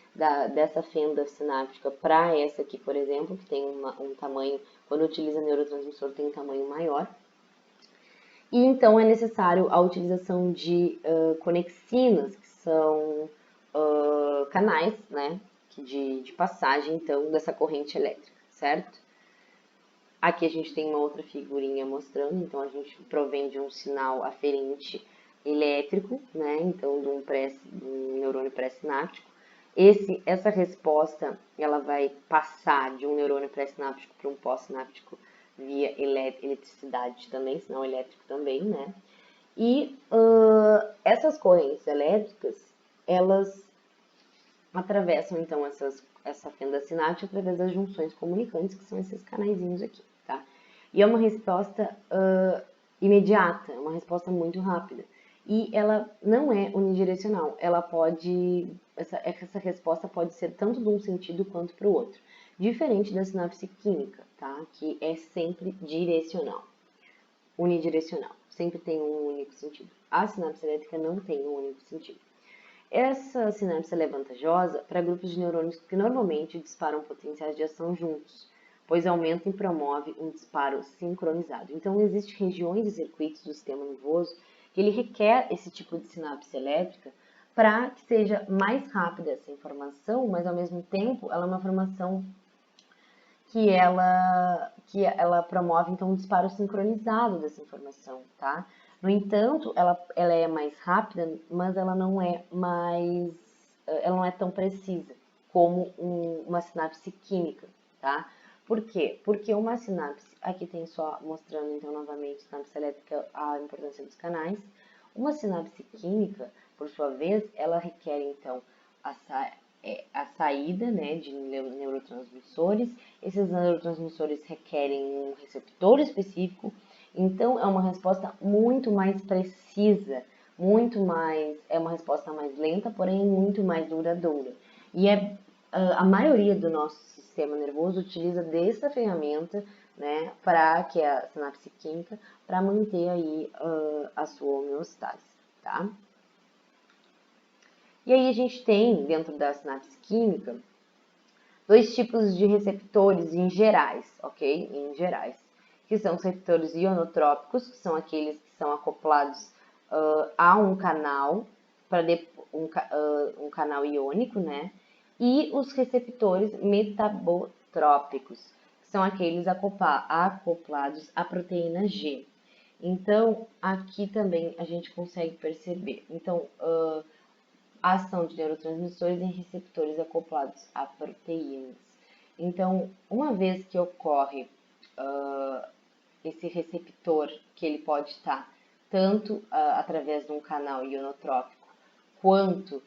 dessa fenda sináptica para essa aqui, por exemplo, que tem um tamanho, quando utiliza neurotransmissor, tem um tamanho maior. E então é necessário a utilização de conexinas, que são canais, né, de passagem, então, dessa corrente elétrica, certo? Aqui a gente tem uma outra figurinha mostrando, então a gente provém de um sinal aferente elétrico, né? Então, de um neurônio pré-sináptico. Essa resposta, ela vai passar de um neurônio pré-sináptico para um pós-sináptico via eletricidade também, sinal elétrico também, né? E essas correntes elétricas, elas atravessam, então, essa fenda sináptica através das junções comunicantes, que são esses canaizinhos aqui, tá? E é uma resposta imediata, é uma resposta muito rápida. E ela não é unidirecional, essa resposta pode ser tanto de um sentido quanto para o outro. Diferente da sinapse química, tá? Que é sempre direcional, unidirecional, sempre tem um único sentido. A sinapse elétrica não tem um único sentido. Essa sinapse é vantajosa para grupos de neurônios que normalmente disparam potenciais de ação juntos, pois aumenta e promove um disparo sincronizado. Então, existem regiões e circuitos do sistema nervoso que ele requer esse tipo de sinapse elétrica para que seja mais rápida essa informação, mas ao mesmo tempo ela é uma informação que ela promove então um disparo sincronizado dessa informação, tá? No entanto, ela é mais rápida, mas ela não é tão precisa como uma sinapse química, tá? Por quê? Porque uma sinapse, aqui tem só mostrando então novamente sinapse elétrica, a importância dos canais. Uma sinapse química, por sua vez, ela requer então a saída, né, de neurotransmissores. Esses neurotransmissores requerem um receptor específico, então é uma resposta muito mais precisa, é uma resposta mais lenta, porém muito mais duradoura. E a maioria do nosso sistema nervoso utiliza dessa ferramenta, né, para que é a sinapse química, para manter aí a sua homeostase, tá? E aí a gente tem, dentro da sinapse química, dois tipos de receptores em gerais, ok? Em gerais, que são os receptores ionotrópicos, que são aqueles que são acoplados a um canal, um canal iônico, né? E os receptores metabotrópicos, que são aqueles acoplados à proteína G. Então, aqui também a gente consegue perceber. Então, a ação de neurotransmissores em receptores acoplados a proteínas. Então, uma vez que ocorre esse receptor, que ele pode estar tanto através de um canal ionotrópico, quanto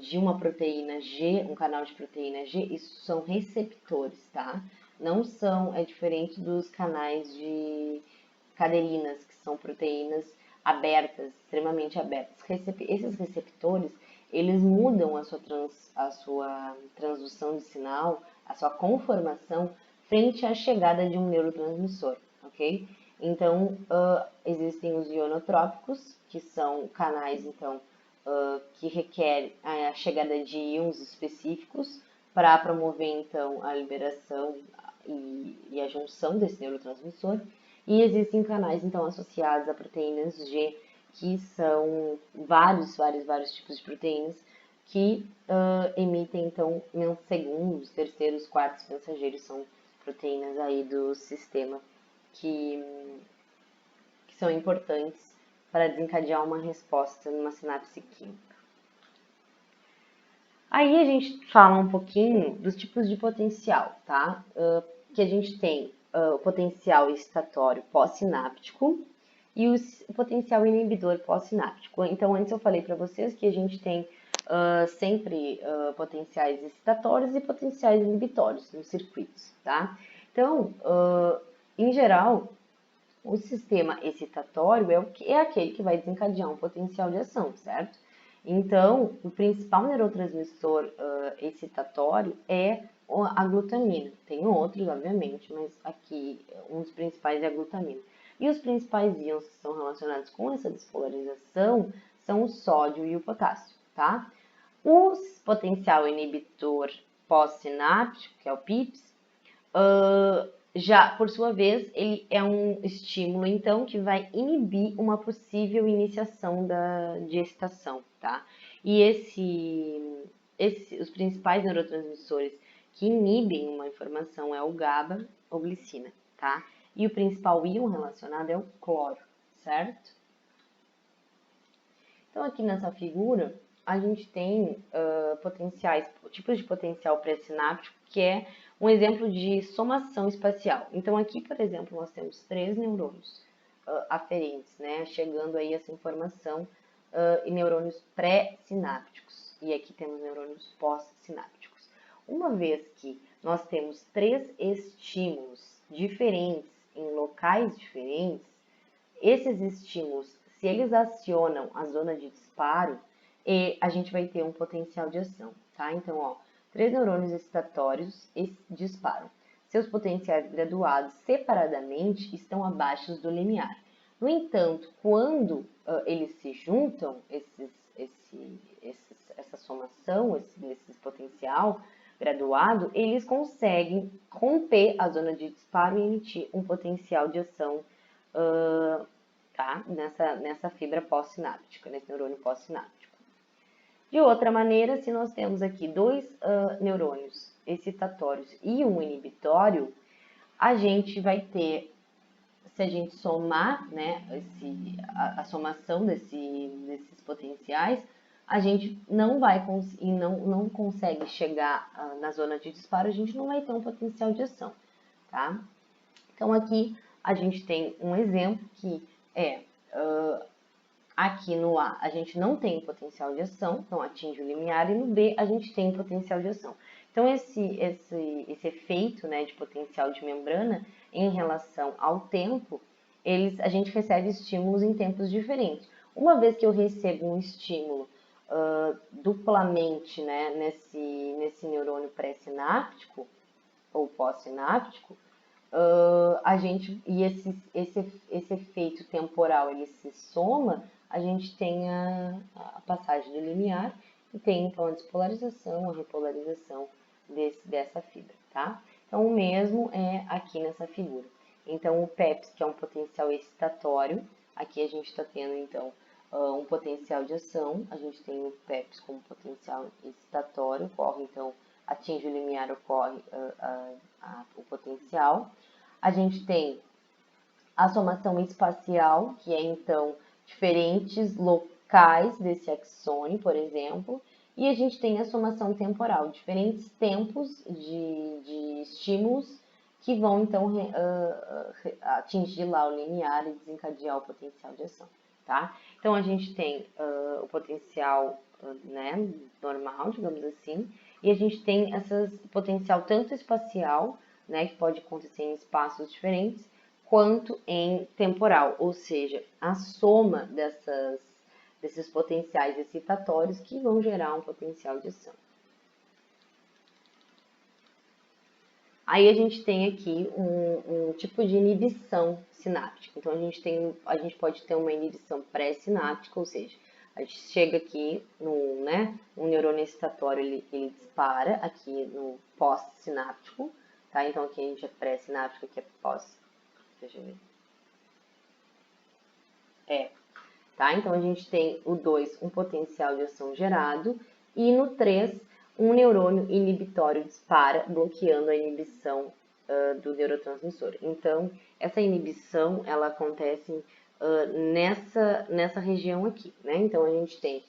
de uma proteína G, um canal de proteína G, isso são receptores, tá? Não são, é diferente dos canais de caderinas, que são proteínas abertas, extremamente abertas. Esses receptores, eles mudam a sua transdução de sinal, a sua conformação frente à chegada de um neurotransmissor, ok? Então, existem os ionotrópicos, que são canais, então, que requerem a chegada de íons específicos para promover, então, a liberação e a junção desse neurotransmissor. E existem canais, então, associados a proteínas G, que são vários tipos de proteínas que emitem, então, segundos, terceiros, quartos mensageiros, são proteínas aí do sistema que são importantes para desencadear uma resposta numa sinapse química. Aí a gente fala um pouquinho dos tipos de potencial, tá? Que a gente tem o potencial excitatório pós-sináptico e o potencial inibidor pós-sináptico. Então, antes eu falei para vocês que a gente tem sempre potenciais excitatórios e potenciais inibitórios nos circuitos, tá? Então, em geral, o sistema excitatório é aquele que vai desencadear um potencial de ação, certo? Então, o principal neurotransmissor excitatório é a glutamina. Tem outros, obviamente, mas aqui um dos principais é a glutamina. E os principais íons que são relacionados com essa despolarização são o sódio e o potássio, tá? O potencial inibitor pós-sináptico, que é o PIPS, já, por sua vez, ele é um estímulo, então, que vai inibir uma possível iniciação de excitação, tá? E os principais neurotransmissores que inibem uma informação é o GABA ou glicina, tá? E o principal íon relacionado é o cloro, certo? Então, aqui nessa figura, a gente tem tipos de potencial pré-sináptico, que é um exemplo de somação espacial. Então, aqui, por exemplo, nós temos 3 neurônios aferentes, né, chegando aí essa informação em neurônios pré-sinápticos. E aqui temos neurônios pós-sinápticos. Uma vez que nós temos 3 estímulos diferentes em locais diferentes, esses estímulos, se eles acionam a zona de disparo, a gente vai ter um potencial de ação, tá? Então, ó, 3 neurônios excitatórios disparam. Seus potenciais graduados separadamente estão abaixo do limiar. No entanto, quando eles se juntam, essa somação, esse potencial graduado, eles conseguem romper a zona de disparo e emitir um potencial de ação tá? Nessa fibra pós-sináptica, nesse neurônio pós-sináptico. De outra maneira, se nós temos aqui 2 neurônios excitatórios e um inibitório, a gente vai ter, se a gente somar, né, a somação desses potenciais, a gente não vai conseguir, não consegue chegar na zona de disparo, a gente não vai ter um potencial de ação, tá? Então, aqui a gente tem um exemplo que é, aqui no A a gente não tem potencial de ação, não atinge o limiar, e no B a gente tem potencial de ação. Então, esse efeito, né, de potencial de membrana em relação ao tempo, a gente recebe estímulos em tempos diferentes. Uma vez que eu recebo um estímulo duplamente, né, nesse neurônio pré-sináptico ou pós-sináptico, esse efeito temporal ele se soma, a gente tem a passagem do limiar e tem então a despolarização, a repolarização dessa fibra, tá? Então o mesmo é aqui nessa figura. Então o PEPS, que é um potencial excitatório, aqui a gente está tendo então um potencial de ação, a gente tem o PEPS como potencial excitatório, ocorre então, atinge o limiar, ocorre o potencial. A gente tem a somação espacial, que é então diferentes locais desse axônio, por exemplo, e a gente tem a somação temporal, diferentes tempos de estímulos que vão então atingir lá o limiar e desencadear o potencial de ação, tá? Então a gente tem o potencial né, normal, digamos assim, e a gente tem esse potencial tanto espacial, né, que pode acontecer em espaços diferentes, quanto em temporal, ou seja, a soma desses potenciais excitatórios que vão gerar um potencial de ação. Aí a gente tem aqui um tipo de inibição sináptica. Então a gente pode ter uma inibição pré-sináptica, ou seja, a gente chega aqui um neurônio excitatório, ele dispara aqui no pós-sináptico, tá? Então aqui a gente é pré-sináptico, aqui é pós. Deixa eu ver. Tá? Então a gente tem o 2, um potencial de ação gerado, e no 3, um neurônio inibitório dispara, bloqueando a inibição do neurotransmissor. Então, essa inibição, ela acontece nessa região aqui, né? Então, a gente tem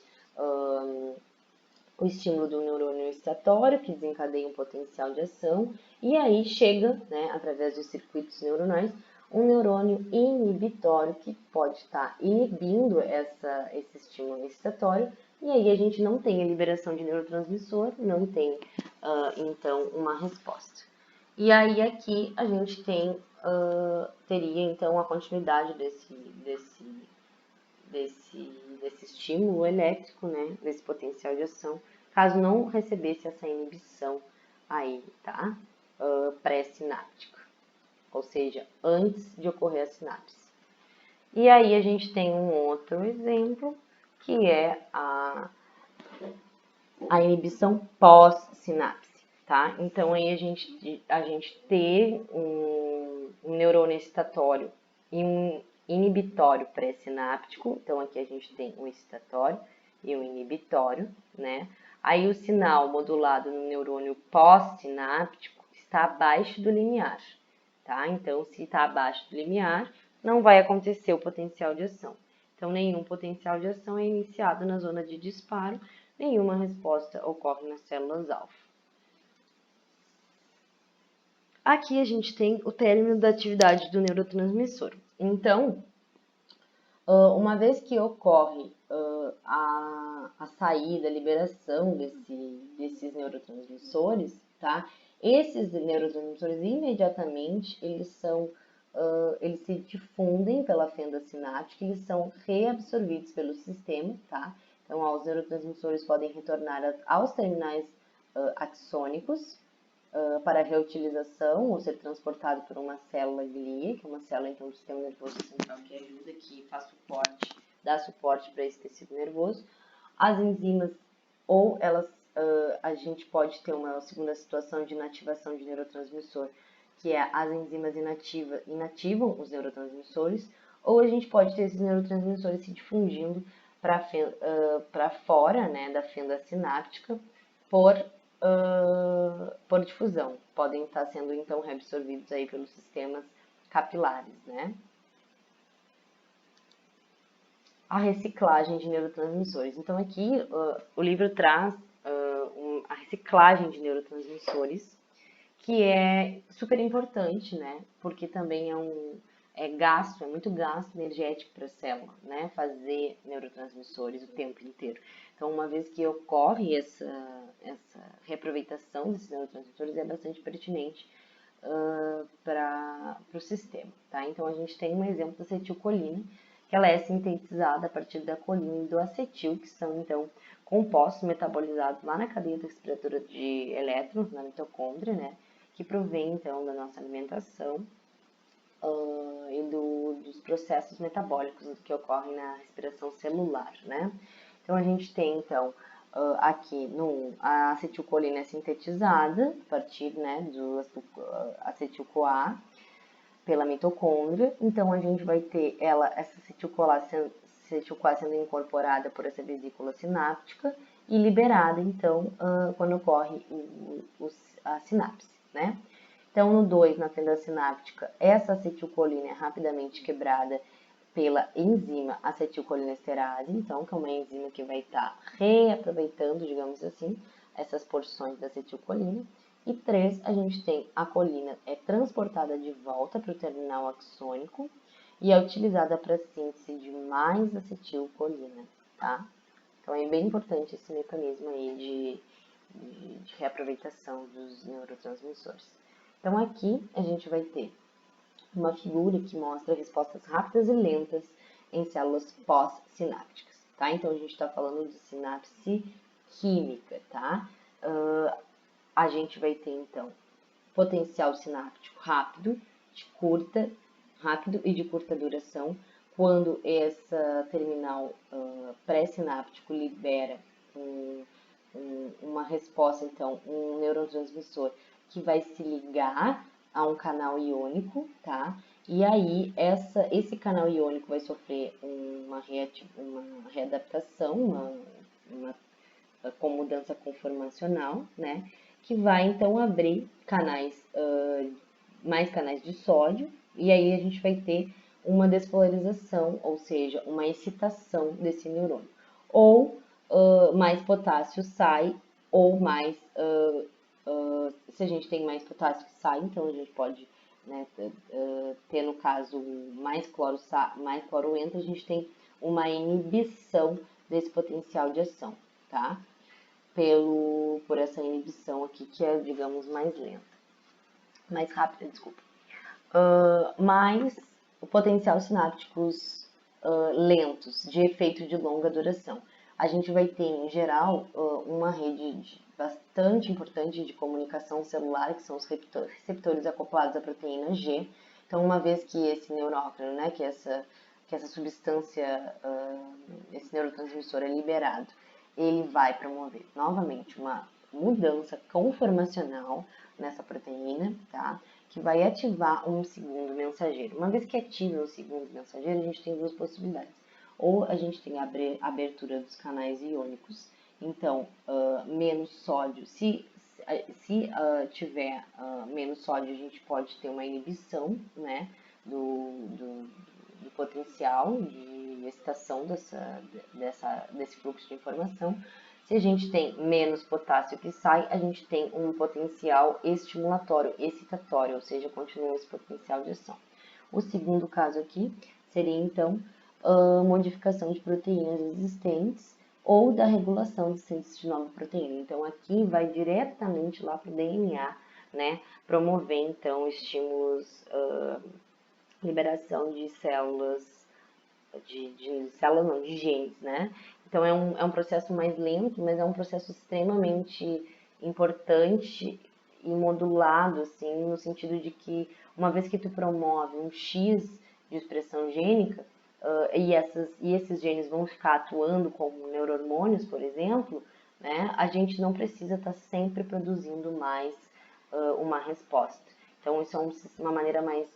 o estímulo do neurônio excitatório, que desencadeia um potencial de ação, e aí chega, né, através dos circuitos neuronais, um neurônio inibitório que pode estar inibindo esse estímulo excitatório, e aí a gente não tem a liberação de neurotransmissor, não tem, então, uma resposta. E aí aqui a gente teria, então, a continuidade desse estímulo elétrico, né, desse potencial de ação, caso não recebesse essa inibição aí, tá? Pré-sináptica, ou seja, antes de ocorrer a sinapse. E aí a gente tem um outro exemplo, que é a inibição pós-sinapse, tá? Então aí a gente ter um neurônio excitatório e um inibitório pré-sináptico. Então aqui a gente tem um excitatório e um inibitório, né? Aí o sinal modulado no neurônio pós-sináptico está abaixo do limiar, tá? Então se está abaixo do limiar, não vai acontecer o potencial de ação. Então nenhum potencial de ação é iniciado na zona de disparo, nenhuma resposta ocorre nas células-alvo. Aqui a gente tem o término da atividade do neurotransmissor. Então, uma vez que ocorre a saída, a liberação desses neurotransmissores, tá? Esses neurotransmissores imediatamente eles se difundem pela fenda sináptica, eles são reabsorvidos pelo sistema, tá? Então, os neurotransmissores podem retornar aos terminais axônicos para reutilização ou ser transportado por uma célula glia, que é uma célula então do sistema nervoso central que ajuda, que faz suporte, dá suporte para esse tecido nervoso. As enzimas, ou elas, a gente pode ter uma segunda situação de inativação de neurotransmissor, que é as enzimas inativam os neurotransmissores, ou a gente pode ter esses neurotransmissores se difundindo para fora, né, da fenda sináptica por difusão. Podem estar sendo então reabsorvidos aí pelos sistemas capilares, né? A reciclagem de neurotransmissores. Então aqui o livro traz a reciclagem de neurotransmissores, que é super importante, né? Porque também é muito gasto energético para a célula, né? Fazer neurotransmissores o tempo inteiro. Então, uma vez que ocorre essa reaproveitação desses neurotransmissores, é bastante pertinente para o sistema, tá? Então, a gente tem um exemplo da acetilcolina, que ela é sintetizada a partir da colina e do acetil, que são, então, compostos metabolizados lá na cadeia da respiradora de elétrons, na mitocôndria, né? Que provém, então, da nossa alimentação e dos processos metabólicos que ocorrem na respiração celular, né? Então, a gente tem, então, aqui a acetilcolina é sintetizada a partir, né, do acetil-CoA pela mitocôndria. Então, a gente vai ter essa acetil-CoA sendo incorporada por essa vesícula sináptica e liberada, então, quando ocorre a sinapse, né? Então, no 2, na fenda sináptica, essa acetilcolina é rapidamente quebrada pela enzima acetilcolinesterase, então, que é uma enzima que vai estar reaproveitando, digamos assim, essas porções da acetilcolina. E 3, a gente tem a colina é transportada de volta para o terminal axônico e é utilizada para a síntese de mais acetilcolina, tá? Então, é bem importante esse mecanismo aí de reaproveitação dos neurotransmissores. Então, aqui a gente vai ter uma figura que mostra respostas rápidas e lentas em células pós-sinápticas, tá? Então, a gente está falando de sinapse química, tá? A gente vai ter, então, potencial sináptico rápido e de curta duração, quando essa terminal pré-sináptico libera uma resposta, então, um neurotransmissor que vai se ligar a um canal iônico, tá? E aí, esse canal iônico vai sofrer uma readaptação, uma com mudança conformacional, né? Que vai, então, abrir mais canais de sódio, e aí a gente vai ter uma despolarização, ou seja, uma excitação desse neurônio. Ou mais potássio sai, ou mais, se a gente tem mais potássio que sai, então a gente pode, né, ter no caso mais cloro entra, a gente tem uma inibição desse potencial de ação, tá? Por essa inibição aqui que é, digamos, mais lenta, mais rápida, desculpa. Mais o potencial sinápticos lentos, de efeito de longa duração. A gente vai ter, em geral, uma rede bastante importante de comunicação celular, que são os receptores acoplados à proteína G. Então, uma vez que esse neurócrino, né, que essa substância, esse neurotransmissor é liberado, ele vai promover novamente uma mudança conformacional nessa proteína, tá? Que vai ativar um segundo mensageiro. Uma vez que ativa o segundo mensageiro, a gente tem duas possibilidades. Ou a gente tem a abertura dos canais iônicos, então menos sódio. Se tiver menos sódio, a gente pode ter uma inibição, né, do potencial de excitação desse fluxo de informação. Se a gente tem menos potássio que sai, a gente tem um potencial estimulatório, excitatório, ou seja, continua esse potencial de ação. O segundo caso aqui seria, então, a modificação de proteínas existentes ou da regulação de síntese de nova proteína. Então, aqui vai diretamente lá para o DNA, né, promover, então, estímulos, liberação de células, de genes, né? Então é um processo mais lento, mas é um processo extremamente importante e modulado, assim, no sentido de que uma vez que tu promove um X de expressão gênica, e esses genes vão ficar atuando como neurohormônios, por exemplo, né? A gente não precisa estar sempre produzindo mais uma resposta. Então isso é uma maneira mais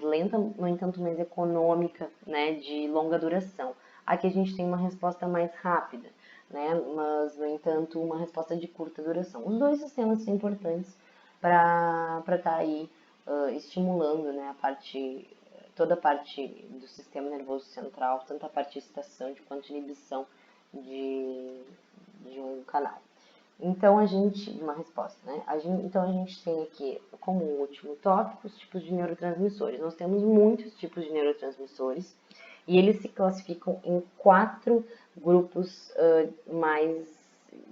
lenta, no entanto mais econômica, né, de longa duração. Aqui a gente tem uma resposta mais rápida, né, mas no entanto uma resposta de curta duração. Os dois sistemas são importantes para estar aí estimulando, né, toda a parte do sistema nervoso central, tanto a parte de excitação quanto de inibição de um canal. Então, uma resposta, né? Então, a gente tem aqui, como último tópico, os tipos de neurotransmissores. Nós temos muitos tipos de neurotransmissores e eles se classificam em 4 grupos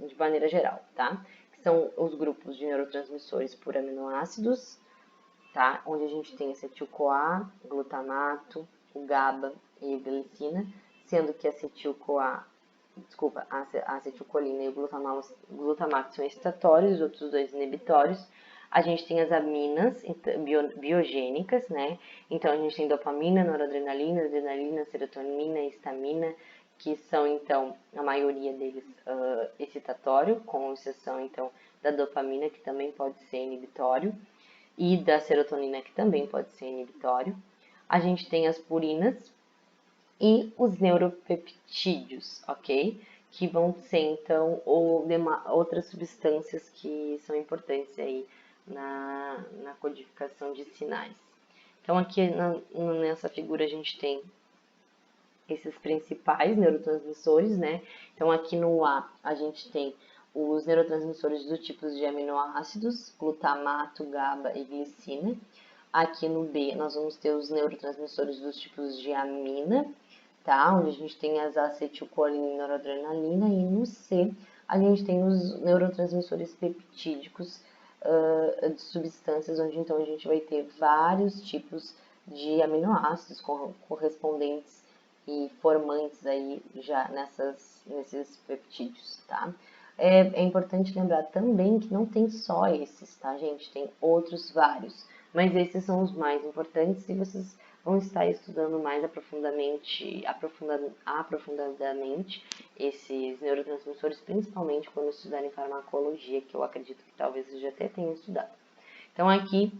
de maneira geral, tá? Que são os grupos de neurotransmissores por aminoácidos, tá? Onde a gente tem acetil-CoA, glutamato, o GABA e a glicina, sendo que a acetilcolina e o glutamato são excitatórios, os outros dois inibitórios. A gente tem as aminas biogênicas, né? Então, a gente tem dopamina, noradrenalina, adrenalina, serotonina e histamina, que são, então, a maioria deles excitatório, com exceção, então, da dopamina, que também pode ser inibitório, e da serotonina, que também pode ser inibitório. A gente tem as purinas, e os neuropeptídeos, ok? Que vão ser, então, outras substâncias que são importantes aí na codificação de sinais. Então, aqui nessa figura a gente tem esses principais neurotransmissores, né? Então, aqui no a gente tem os neurotransmissores dos tipos de aminoácidos, glutamato, GABA e glicina. Aqui no B, nós vamos ter os neurotransmissores dos tipos de amina, tá? Onde a gente tem as acetilcolina e noradrenalina. E no C, a gente tem os neurotransmissores peptídicos de substâncias, onde então a gente vai ter vários tipos de aminoácidos correspondentes e formantes aí já nesses peptídeos, tá? É importante lembrar também que não tem só esses, tá, gente? Tem outros vários, mas esses são os mais importantes e vocês vão estar estudando mais aprofundadamente esses neurotransmissores, principalmente quando estudarem farmacologia, que eu acredito que talvez vocês já até tenham estudado. Então, aqui,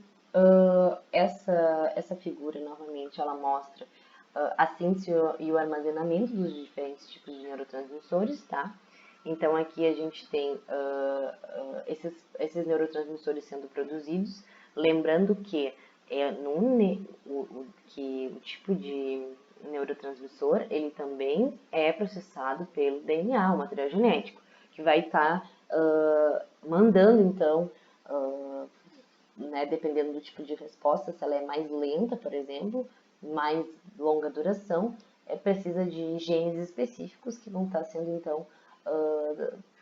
essa figura, novamente, ela mostra a síntese e o armazenamento dos diferentes tipos de neurotransmissores, tá? Então, aqui a gente tem esses neurotransmissores sendo produzidos, lembrando que que o tipo neurotransmissor, ele também é processado pelo DNA, o material genético, que vai estar mandando, então, né, dependendo do tipo de resposta, se ela é mais lenta, por exemplo, mais longa duração, precisa de genes específicos que vão estar sendo, então,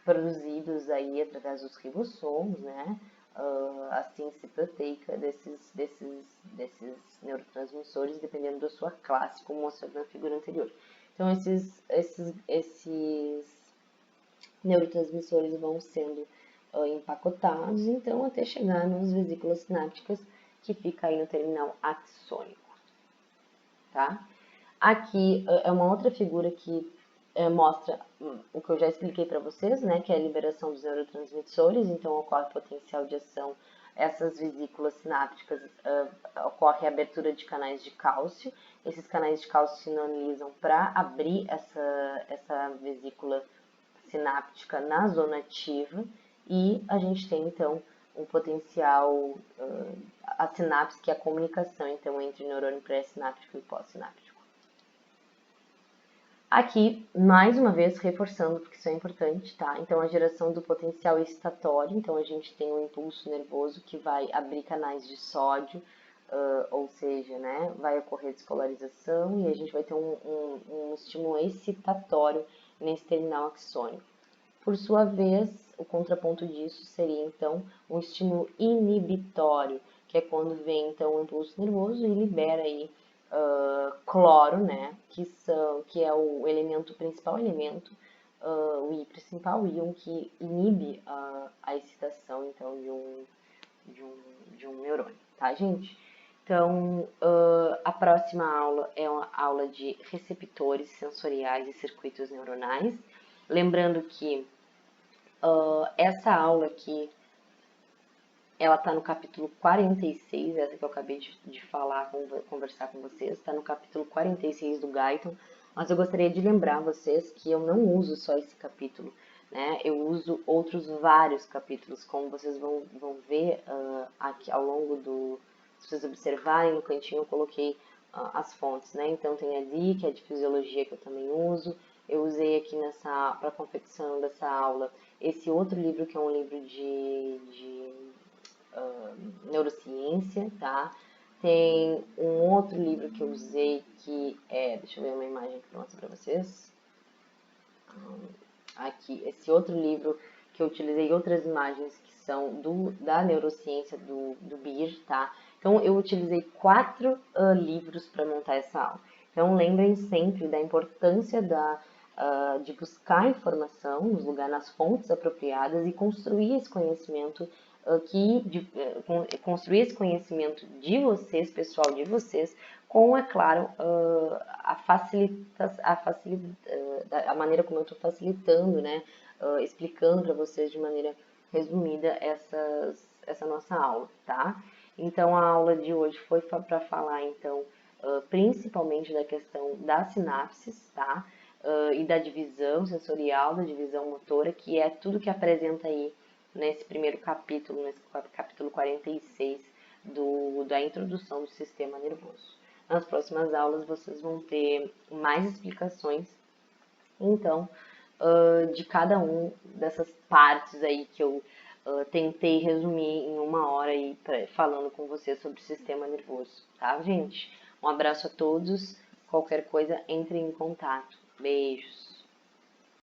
produzidos aí através dos ribossomos, né? A síntese proteica desses neurotransmissores, dependendo da sua classe, como mostrado na figura anterior. Então, esses neurotransmissores vão sendo empacotados, então, até chegar nas vesículas sinápticas, que fica aí no terminal axônico, tá? Aqui é uma outra figura que mostra o que eu já expliquei para vocês, né, que é a liberação dos neurotransmissores, então ocorre potencial de ação, essas vesículas sinápticas, ocorre a abertura de canais de cálcio, esses canais de cálcio sinalizam para abrir essa vesícula sináptica na zona ativa e a gente tem então um potencial, a sinapse, que é a comunicação então entre neurônio pré-sináptico e pós-sináptico. Aqui, mais uma vez, reforçando, porque isso é importante, tá? Então, a geração do potencial excitatório, então a gente tem um impulso nervoso que vai abrir canais de sódio, ou seja, né, vai ocorrer despolarização e a gente vai ter um estímulo excitatório nesse terminal axônico. Por sua vez, o contraponto disso seria, então, um estímulo inibitório, que é quando vem, então, o impulso nervoso e libera aí cloro, né, que é o elemento, principal elemento, o principal íon que inibe a excitação, então, de um neurônio, tá, gente? Então, a próxima aula é uma aula de receptores sensoriais e circuitos neuronais. Lembrando que essa aula aqui, ela está no capítulo 46, essa que eu acabei de falar, conversar com vocês, está no capítulo 46 do Guyton, mas eu gostaria de lembrar vocês que eu não uso só esse capítulo, né? Eu uso outros vários capítulos, como vocês vão ver aqui ao longo do... Se vocês observarem, no cantinho eu coloquei as fontes, né? Então tem a DI, que é de fisiologia, que eu também uso. Eu usei aqui para a confecção dessa aula esse outro livro, que é um livro de neurociência, tá? Tem um outro livro que eu usei que é... Deixa eu ver uma imagem aqui para mostrar para vocês. Aqui, esse outro livro que eu utilizei outras imagens que são da neurociência do BIR, tá? Então, eu utilizei 4 livros para montar essa aula. Então, lembrem sempre da importância de buscar informação nos lugares, nas fontes apropriadas e construir esse conhecimento construir esse conhecimento de vocês, pessoal de vocês, com, é claro, a maneira como eu estou facilitando, né, explicando para vocês de maneira resumida essa nossa aula, tá? Então, a aula de hoje foi para falar, então, principalmente da questão das sinapses, tá? E da divisão sensorial, da divisão motora, que é tudo que apresenta aí nesse primeiro capítulo, nesse capítulo 46 da introdução do sistema nervoso. Nas próximas aulas vocês vão ter mais explicações, então, de cada um dessas partes aí que eu tentei resumir em uma hora aí falando com vocês sobre o sistema nervoso, tá, gente? Um abraço a todos, qualquer coisa entre em contato. Beijos!